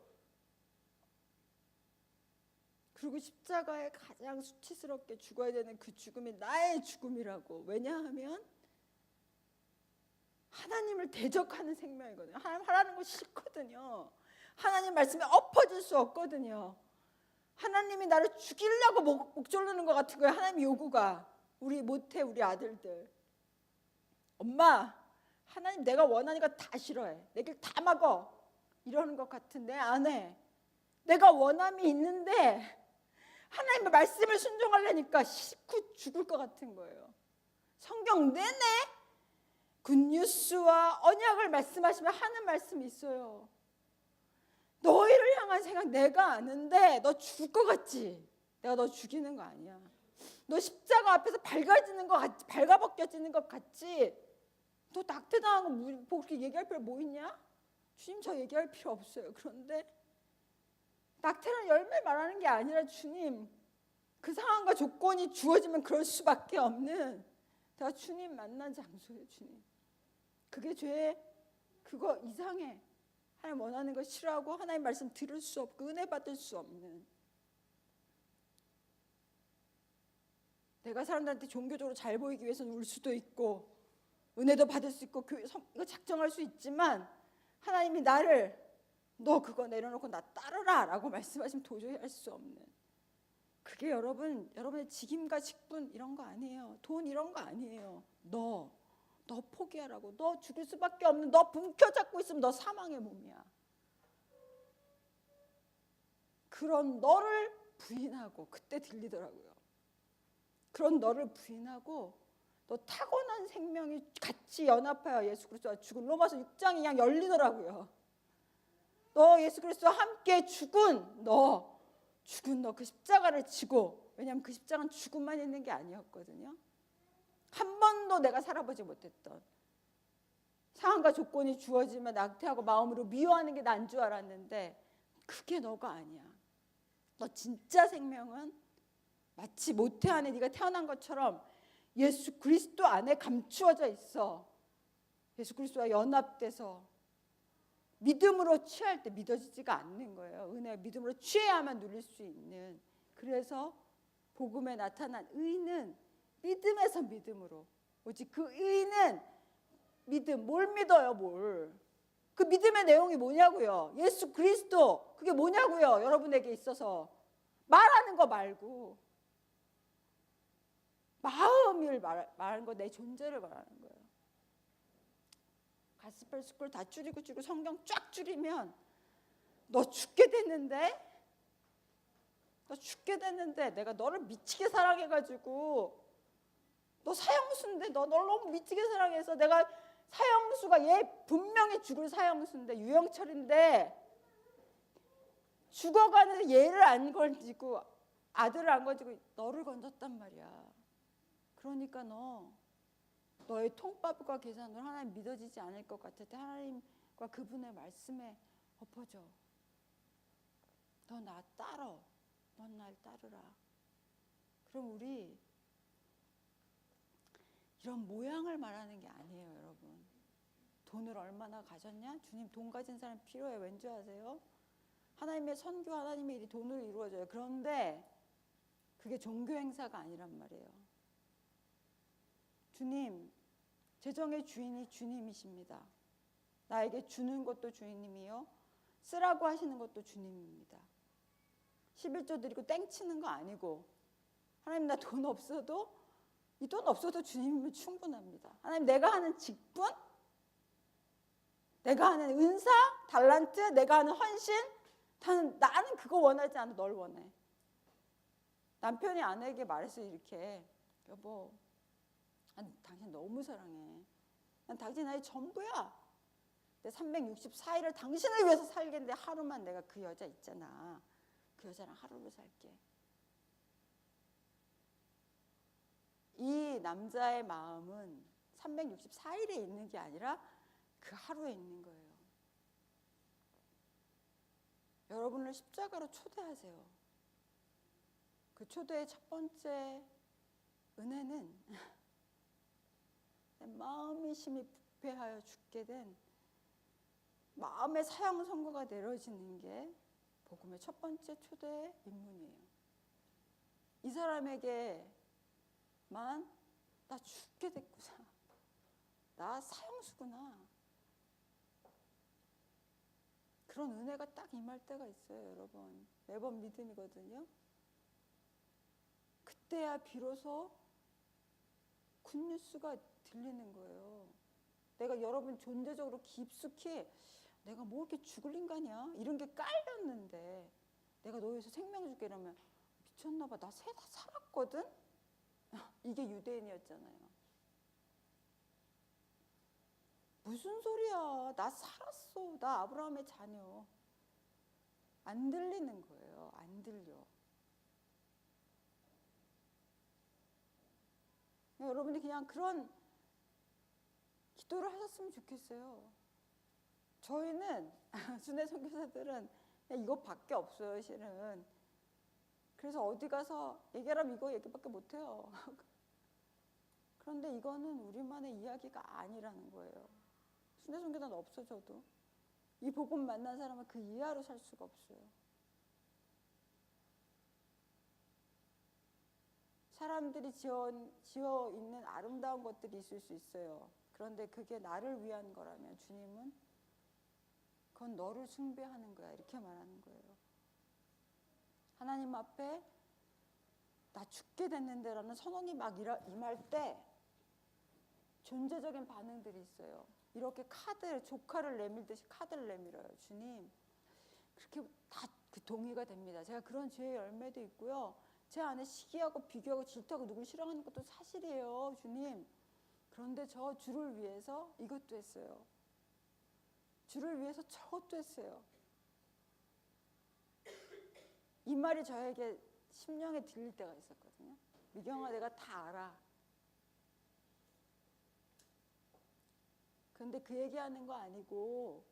그리고 십자가에 가장 수치스럽게 죽어야 되는 그 죽음이 나의 죽음이라고. 왜냐하면 하나님을 대적하는 생명이거든요. 하나님 하라는 거 싫거든요. 하나님 말씀에 엎어질 수 없거든요. 하나님이 나를 죽이려고 목 조르는 것 같은 거예요. 하나님 요구가. 우리 아들들. 엄마, 하나님 내가 원하는 거 다 싫어해. 내 길 다 막어. 이러는 것 같은데 안 해. 내가 원함이 있는데 하나님의 말씀을 순종하려니까 싫고 죽을 것 같은 거예요. 성경 내내 굿뉴스와 언약을 말씀하시면 하는 말씀이 있어요. 너희를 향한 생각 내가 아는데 너 죽을 것 같지? 내가 너 죽이는 거 아니야. 너 십자가 앞에서 발가벗겨지는 것 같지? 너 낙태당한 거 뭐 그렇게 얘기할 필요 뭐 있냐? 주님 저 얘기할 필요 없어요. 그런데 낙태란 열매 말하는 게 아니라 주님 그 상황과 조건이 주어지면 그럴 수밖에 없는 내가 주님 만난 장소예요. 주님 그게 죄 그거 이상해. 하나님 원하는 거 싫어하고 하나님 말씀 들을 수 없고 은혜 받을 수 없는 내가 사람들한테 종교적으로 잘 보이기 위해서는 울 수도 있고 은혜도 받을 수 있고 이거 작정할 수 있지만 하나님이 나를 너 그거 내려놓고 나 따르라 라고 말씀하시면 도저히 할 수 없는, 그게 여러분의 직임과 직분 이런 거 아니에요. 돈 이런 거 아니에요. 너 포기하라고. 너 죽을 수밖에 없는, 너 움켜잡고 있으면 너 사망의 몸이야. 그런 너를 부인하고, 그때 들리더라고요. 그런 너를 부인하고 너 타고난 생명이 같이 연합하여 예수 그리스도와 죽은, 로마서 6장이 그냥 열리더라고요. 너 예수 그리스도와 함께 죽은 너 그 십자가를 지고, 왜냐하면 그 십자가는 죽음만 있는 게 아니었거든요. 한 번도 내가 살아보지 못했던 상황과 조건이 주어지면 낙태하고 마음으로 미워하는 게 난 줄 알았는데 그게 너가 아니야. 너 진짜 생명은 마치 모태 안에 네가 태어난 것처럼 예수 그리스도 안에 감추어져 있어. 예수 그리스도와 연합돼서 믿음으로 취할 때 믿어지지가 않는 거예요. 은혜 믿음으로 취해야만 누릴 수 있는. 그래서 복음에 나타난 의는 믿음에서 믿음으로. 오직 그 의는 믿음. 뭘 믿어요, 뭘? 그 믿음의 내용이 뭐냐고요? 예수 그리스도. 그게 뭐냐고요? 여러분에게 있어서 말하는 거 말고 마음을 말하는 거, 내 존재를 말하는 거예요. 가스펠 스쿨 다 줄이고 성경 쫙 줄이면 너 죽게 됐는데 내가 너를 미치게 사랑해가지고, 너 사형수인데 널 너무 미치게 사랑해서 내가 사형수가 얘 분명히 죽을 사형수인데 유영철인데 죽어가는 얘를 안 건지고 아들을 안 건지고 너를 건졌단 말이야. 그러니까 너의 통밥과 계산으로 하나님 믿어지지 않을 것 같을 때 하나님과 그분의 말씀에 엎어져. 너 나 따러. 넌 날 따르라. 그럼 우리 이런 모양을 말하는 게 아니에요, 여러분. 돈을 얼마나 가졌냐? 주님, 돈 가진 사람 필요해. 왠지 아세요? 하나님의 선교, 하나님의 일이 돈으로 이루어져요. 그런데 그게 종교 행사가 아니란 말이에요. 주님, 재정의 주인이 주님이십니다. 나에게 주는 것도 주님이요, 쓰라고 하시는 것도 주님입니다. 11조 드리고 땡치는 거 아니고, 하나님 나 돈 없어도, 이 돈 없어도 주님이면 충분합니다. 하나님 내가 하는 직분, 내가 하는 은사, 달란트, 내가 하는 헌신, 나는 그거 원하지 않아. 널 원해. 남편이 아내에게 말해서 이렇게, 여보, 난 당신 너무 사랑해. 난 당신 나의 전부야. 내 364일을 당신을 위해서 살겠는데 하루만 내가 그 여자 있잖아. 그 여자랑 하루를 살게. 이 남자의 마음은 364일에 있는 게 아니라 그 하루에 있는 거예요. 여러분을 십자가로 초대하세요. 그 초대의 첫 번째 은혜는 내 마음이 심히 부패하여 죽게 된 마음의 사형 선고가 내려지는 게 복음의 첫 번째 초대 입문이에요. 이 사람에게만 나 죽게 됐구나. 나 사형수구나. 그런 은혜가 딱 임할 때가 있어요, 여러분. 매번 믿음이거든요. 그때야 비로소 굿뉴스가 들리는 거예요. 내가 여러분 존재적으로 깊숙이 내가 뭐 이렇게 죽을 인간이야? 이런 게 깔렸는데 내가 너 위해서 생명 줄게 이러면 미쳤나 봐. 나 살았거든? 이게 유대인이었잖아요. 무슨 소리야? 나 살았어. 나 아브라함의 자녀. 안 들리는 거예요. 안 들려. 여러분이 그냥 그런 기도를 하셨으면 좋겠어요. 저희는 순회 선교사들은 그냥 이것밖에 없어요, 실은. 그래서 어디 가서 얘기하라면 이거 얘기밖에 못해요. 그런데 이거는 우리만의 이야기가 아니라는 거예요. 순회 선교사는 없어져도 이 복음 만난 사람은 그 이하로 살 수가 없어요. 사람들이 지어 있는 아름다운 것들이 있을 수 있어요. 그런데 그게 나를 위한 거라면 주님은 그건 너를 숭배하는 거야, 이렇게 말하는 거예요. 하나님 앞에 나 죽게 됐는데라는 선언이 막 임할 때 존재적인 반응들이 있어요. 이렇게 조카를 내밀듯이 카드를 내밀어요. 주님, 그렇게 다 그 동의가 됩니다. 제가 그런 죄의 열매도 있고요. 제 안에 시기하고 비교하고 질투하고 누굴 싫어하는 것도 사실이에요, 주님. 그런데 저 주를 위해서 이것도 했어요. 주를 위해서 저것도 했어요. 이 말이 저에게 심령에 들릴 때가 있었거든요. 미경아, 내가 다 알아. 그런데 그 얘기하는 거 아니고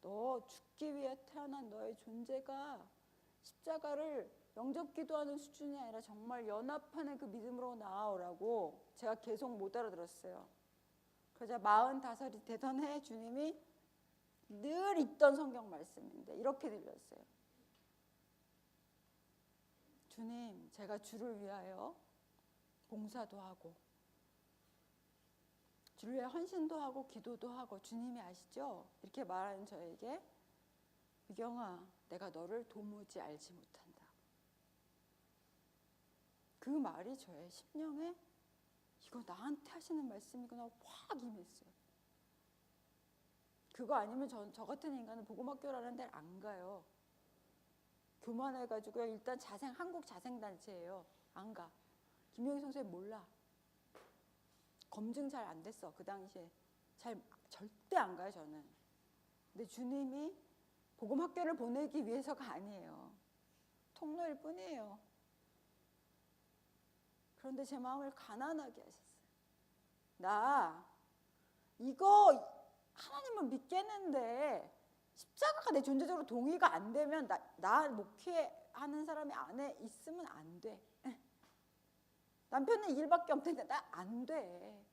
너 죽기 위해 태어난 너의 존재가 십자가를 영접기도하는 수준이 아니라 정말 연합하는 그 믿음으로 나아오라고 제가 계속 못 알아들었어요. 그러자 45이 되던 해 주님이 늘 있던 성경 말씀인데 이렇게 들렸어요. 주님, 제가 주를 위하여 봉사도 하고 주를 위해 헌신도 하고 기도도 하고 주님이 아시죠? 이렇게 말하는 저에게 미경아, 내가 너를 도무지 알지 못한다. 그 말이 저의 심령에 이거 나한테 하시는 말씀이구나 확 임했어요. 그거 아니면 저 같은 인간은 복음학교라는 데를 안 가요. 교만해가지고요. 일단 한국 자생단체예요. 안 가. 김용희 선생님 몰라. 검증 잘 안 됐어. 그 당시에. 절대 안 가요, 저는. 근데 주님이 복음학교를 보내기 위해서가 아니에요. 통로일 뿐이에요. 그런데 제 마음을 가난하게 하셨어요. 나 이거 하나님은 믿겠는데 십자가가 내 존재적으로 동의가 안 되면 나 목회하는 사람이 안에 있으면 안 돼. 남편은 일밖에 없는데 나 안 돼.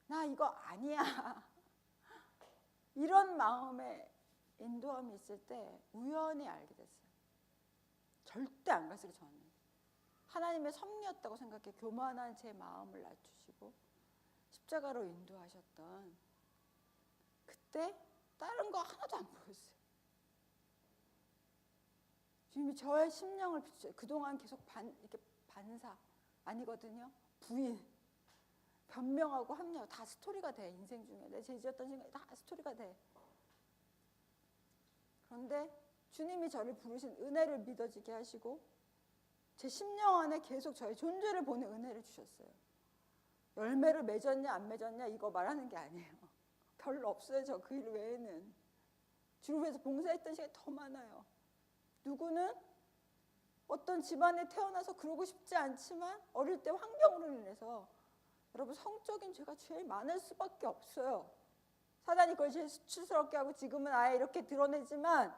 나 이거 아니야. 이런 마음의 인도함이 있을 때 우연히 알게 됐어요. 절대 안 갔어요, 저는. 하나님의 섭리였다고 생각해 교만한 제 마음을 낮추시고 십자가로 인도하셨던 그때 다른 거 하나도 안 보였어요. 주님이 저의 심령을 비추셔요. 그동안 계속 이렇게 반사 아니거든요. 부인, 변명하고 합리하고 다 스토리가 돼. 인생 중에 내 죄 지었던 생각이 다 스토리가 돼. 그런데 주님이 저를 부르신 은혜를 믿어지게 하시고 제 심령 안에 계속 저의 존재를 보는 은혜를 주셨어요. 열매를 맺었냐 안 맺었냐 이거 말하는 게 아니에요. 별로 없어요. 저 그 일 외에는. 주를 위해서 봉사했던 시간이 더 많아요. 누구는 어떤 집안에 태어나서 그러고 싶지 않지만 어릴 때 환경으로 인해서 여러분 성적인 죄가 제일 많을 수밖에 없어요. 사단이 그걸 제일 수치스럽게 하고 지금은 아예 이렇게 드러내지만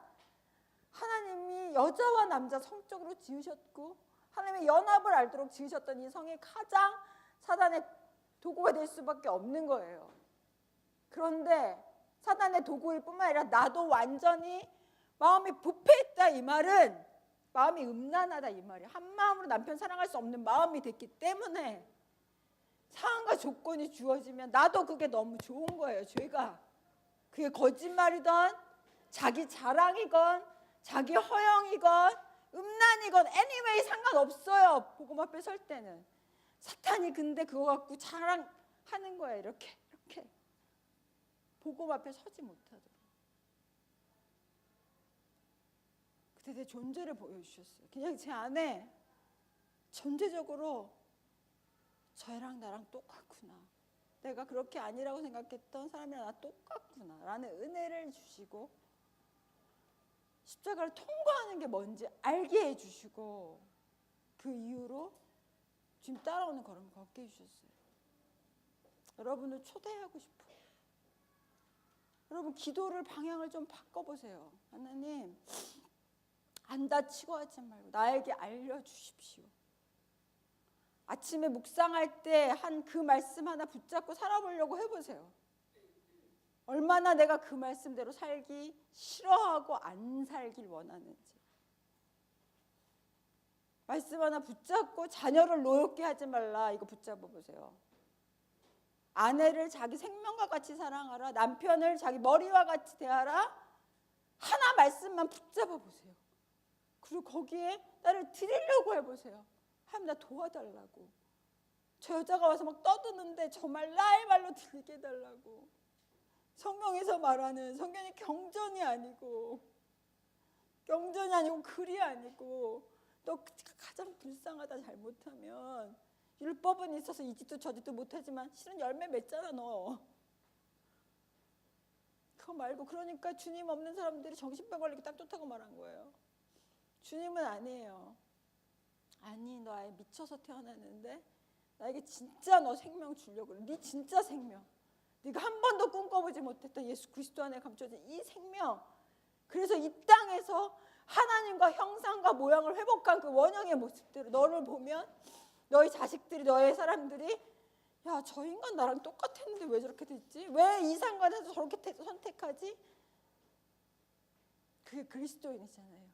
하나님이 여자와 남자 성적으로 지으셨고 하나님의 연합을 알도록 지으셨던 이 성이 가장 사단의 도구가 될 수밖에 없는 거예요. 그런데 사단의 도구일 뿐만 아니라 나도 완전히 마음이 부패했다 이 말은 마음이 음란하다 이 말이에요. 한 마음으로 남편 사랑할 수 없는 마음이 됐기 때문에 상황과 조건이 주어지면 나도 그게 너무 좋은 거예요. 죄가 그게 거짓말이건 자기 자랑이건 자기 허영이건 음란이건 anyway 상관없어요. 복음 앞에 설 때는 사탄이 근데 그거 갖고 자랑하는 거예요. 이렇게 복음 앞에 서지 못하도록. 그때 내 존재를 보여주셨어요. 그냥 제 안에 전체적으로 저랑 나랑 똑같구나. 내가 그렇게 아니라고 생각했던 사람이랑 나 똑같구나 라는 은혜를 주시고 십자가를 통과하는 게 뭔지 알게 해주시고 그 이후로 지금 따라오는 걸음을 걷게 해주셨어요. 여러분을 초대하고 싶어요. 여러분 기도를 방향을 좀 바꿔보세요. 하나님 안 다치고 하지 말고 나에게 알려주십시오. 아침에 묵상할 때 한 그 말씀 하나 붙잡고 살아보려고 해보세요. 얼마나 내가 그 말씀대로 살기 싫어하고 안 살길 원하는지. 말씀 하나 붙잡고 자녀를 노엽게 하지 말라. 이거 붙잡아 보세요. 아내를 자기 생명과 같이 사랑하라. 남편을 자기 머리와 같이 대하라. 하나 말씀만 붙잡아 보세요. 그리고 거기에 나를 드리려고 해보세요. 하나님 나 도와달라고. 저 여자가 와서 막 떠드는데 저 말 나의 말로 들리게 해달라고. 성경에서 말하는 성경이 경전이 아니고 글이 아니고 너 가장 불쌍하다 잘못하면 율법은 있어서 이 짓도 저 짓도 못하지만 실은 열매 맺잖아 너. 그거 말고 그러니까 주님 없는 사람들이 정신병 걸리게 딱 좋다고 말한 거예요. 주님은 아니에요. 아니 너 아예 미쳐서 태어났는데 나에게 진짜 너 생명 주려고 그래. 네 진짜 생명. 네가 한 번도 꿈꿔보지 못했던 예수 그리스도 안에 감춰진 이 생명. 그래서 이 땅에서 하나님과 형상과 모양을 회복한 그 원형의 모습대로 너를 보면 너희 자식들이 너희 사람들이 야 저 인간 나랑 똑같았는데 왜 저렇게 됐지? 왜 이 상관에서 저렇게 선택하지? 그게 그리스도인이잖아요.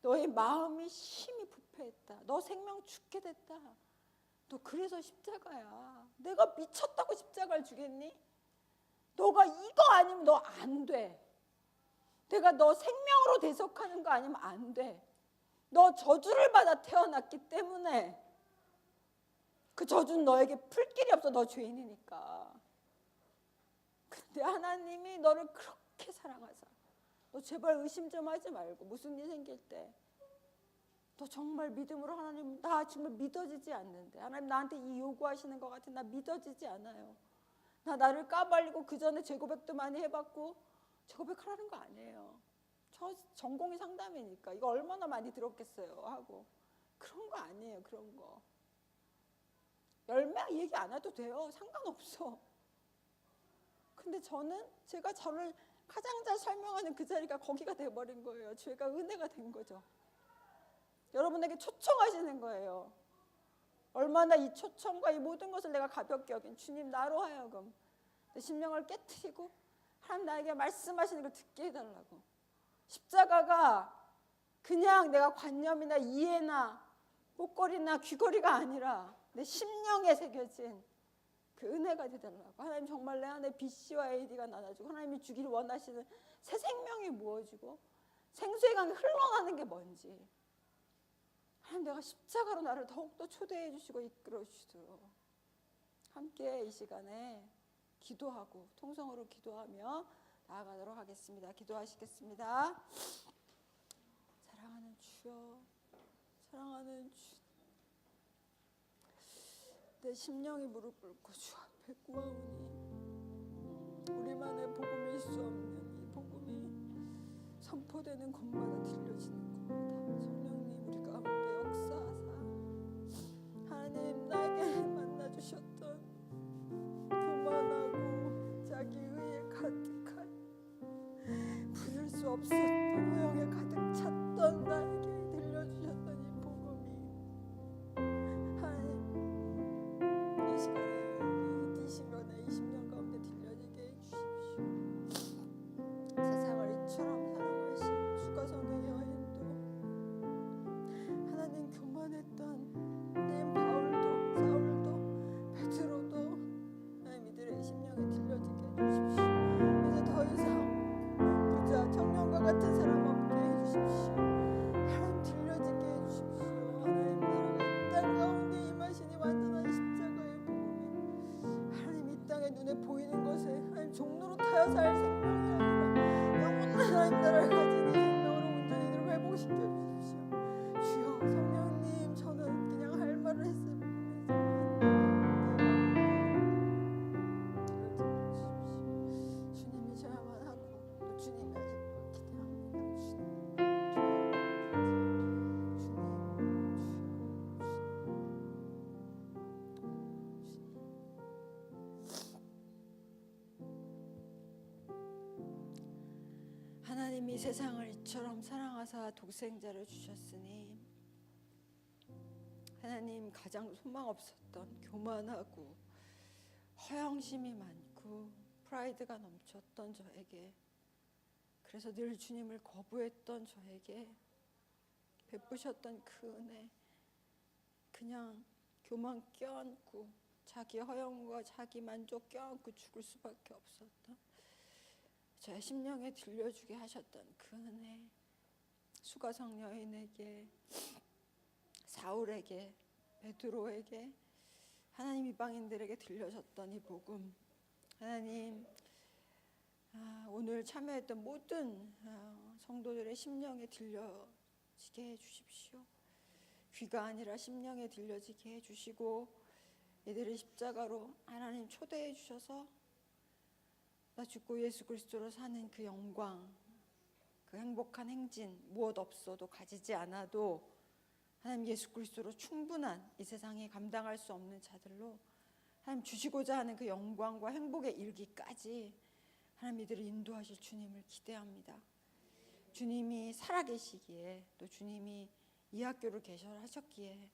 너의 마음이 심히 부패했다. 너 생명 죽게 됐다. 너 그래서 십자가야. 내가 미쳤다고 십자가를 주겠니? 너가 이거 아니면 너 안 돼. 내가 너 생명으로 대속하는 거 아니면 안 돼. 너 저주를 받아 태어났기 때문에 그 저주는 너에게 풀 길이 없어. 너 죄인이니까. 근데 하나님이 너를 그렇게 사랑하사 너 제발 의심 좀 하지 말고 무슨 일 생길 때 너 정말 믿음으로 하나님 나 정말 믿어지지 않는데 하나님 나한테 이 요구하시는 것 같은 나 믿어지지 않아요. 나를 까발리고 그 전에 재고백도 많이 해봤고 재고백하라는 거 아니에요. 저 전공이 상담이니까 이거 얼마나 많이 들었겠어요 하고 그런 거 아니에요. 그런 거 열매 얘기 안 해도 돼요. 상관없어. 근데 제가 저를 가장 잘 설명하는 그 자리가 거기가 돼버린 거예요. 죄가 은혜가 된 거죠. 여러분에게 초청하시는 거예요. 얼마나 이 초청과 이 모든 것을 내가 가볍게 여긴 주님 나로 하여금 내 심령을 깨트리고 하나님 나에게 말씀하시는 걸 듣게 해달라고. 십자가가 그냥 내가 관념이나 이해나 목걸이나 귀걸이가 아니라 내 심령에 새겨진 그 은혜가 되달라고. 하나님 정말 내 안에 BC와 AD가 나눠주고 하나님이 주기를 원하시는 새 생명이 부어지고 생수의 강이 흘러나는 게 뭔지 하나님 내가 십자가로 나를 더욱더 초대해 주시고 이끌어 주시도록 함께 이 시간에 기도하고 통성으로 기도하며 나아가도록 하겠습니다. 기도하시겠습니다. 사랑하는 주여, 사랑하는 주, 내 심령이 무릎 꿇고 주 앞에 구하오니 우리만의 복음일 수 없는 이 복음이 선포되는 곳마다 들려지는 곳마다 성령님 우리 가운데 역사하사 하나님 나에게 만나주셨던 교만하고 자기 의에 가득한 부를 수 없었던 허영에 가득 찼던 나에게 들려주셨던 이 복음이 하나님 이 시간에 이 시간에 20년 가운데 들려지게 해주십시오. 세상을 이처럼 사랑하신 주가성의 여인도 하나님 교만했던 하나님 바울도 사울도 베드로도 하나님 이들의 심령에 들려지게 해주십시오. 이제 더 이상 부자 청년과 같은 사람 없게 해주십시오. 하나님 들려지게 해주십시오. 하나님 나라가 이 땅 가운데 임하시니 완전한 십자가의 복음이 하나님 이 땅에 눈에 보이는 것에 하나님 종로로 타여 살 생명이 아니라 영원한 하나님 나라를 가진 이 생명으로 온전히 이들을 회복시켜 주십시오. 주여 성령님 저는 그냥 할 말을 했을 뿐이지만 주님이셔야만 하고 또 주님이 하실 걸 기대합니다. 하나님이 세상을 이처럼 사랑하사 독생자를 주셨으니 하나님 가장 소망 없었던 교만하고 허영심이 많고 프라이드가 넘쳤던 저에게 그래서 늘 주님을 거부했던 저에게 베푸셨던 그 은혜, 그냥 교만 껴안고 자기 허영과 자기 만족 껴안고 죽을 수밖에 없었던 저의 심령에 들려주게 하셨던 그 은혜, 수가성 여인에게, 사울에게, 베드로에게, 하나님 이방인들에게 들려줬던 이 복음, 하나님 오늘 참여했던 모든 성도들의 심령에 들려지게 해주십시오. 귀가 아니라 심령에 들려지게 해주시고 이들을 십자가로 하나님 초대해 주셔서 나 죽고 예수 그리스도로 사는 그 영광, 그 행복한 행진, 무엇 없어도 가지지 않아도 하나님 예수 그리스도로 충분한 이 세상에 감당할 수 없는 자들로 하나님 주시고자 하는 그 영광과 행복에 이르기까지 하나님 이들을 인도하실 주님을 기대합니다. 주님이 살아계시기에 또 주님이 이 학교를 개설하셨기에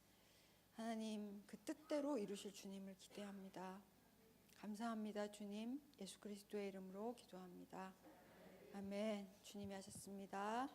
하나님 그 뜻대로 이루실 주님을 기대합니다. 감사합니다. 주님, 예수 그리스도의 이름으로 기도합니다. 아멘. 주님이 하셨습니다.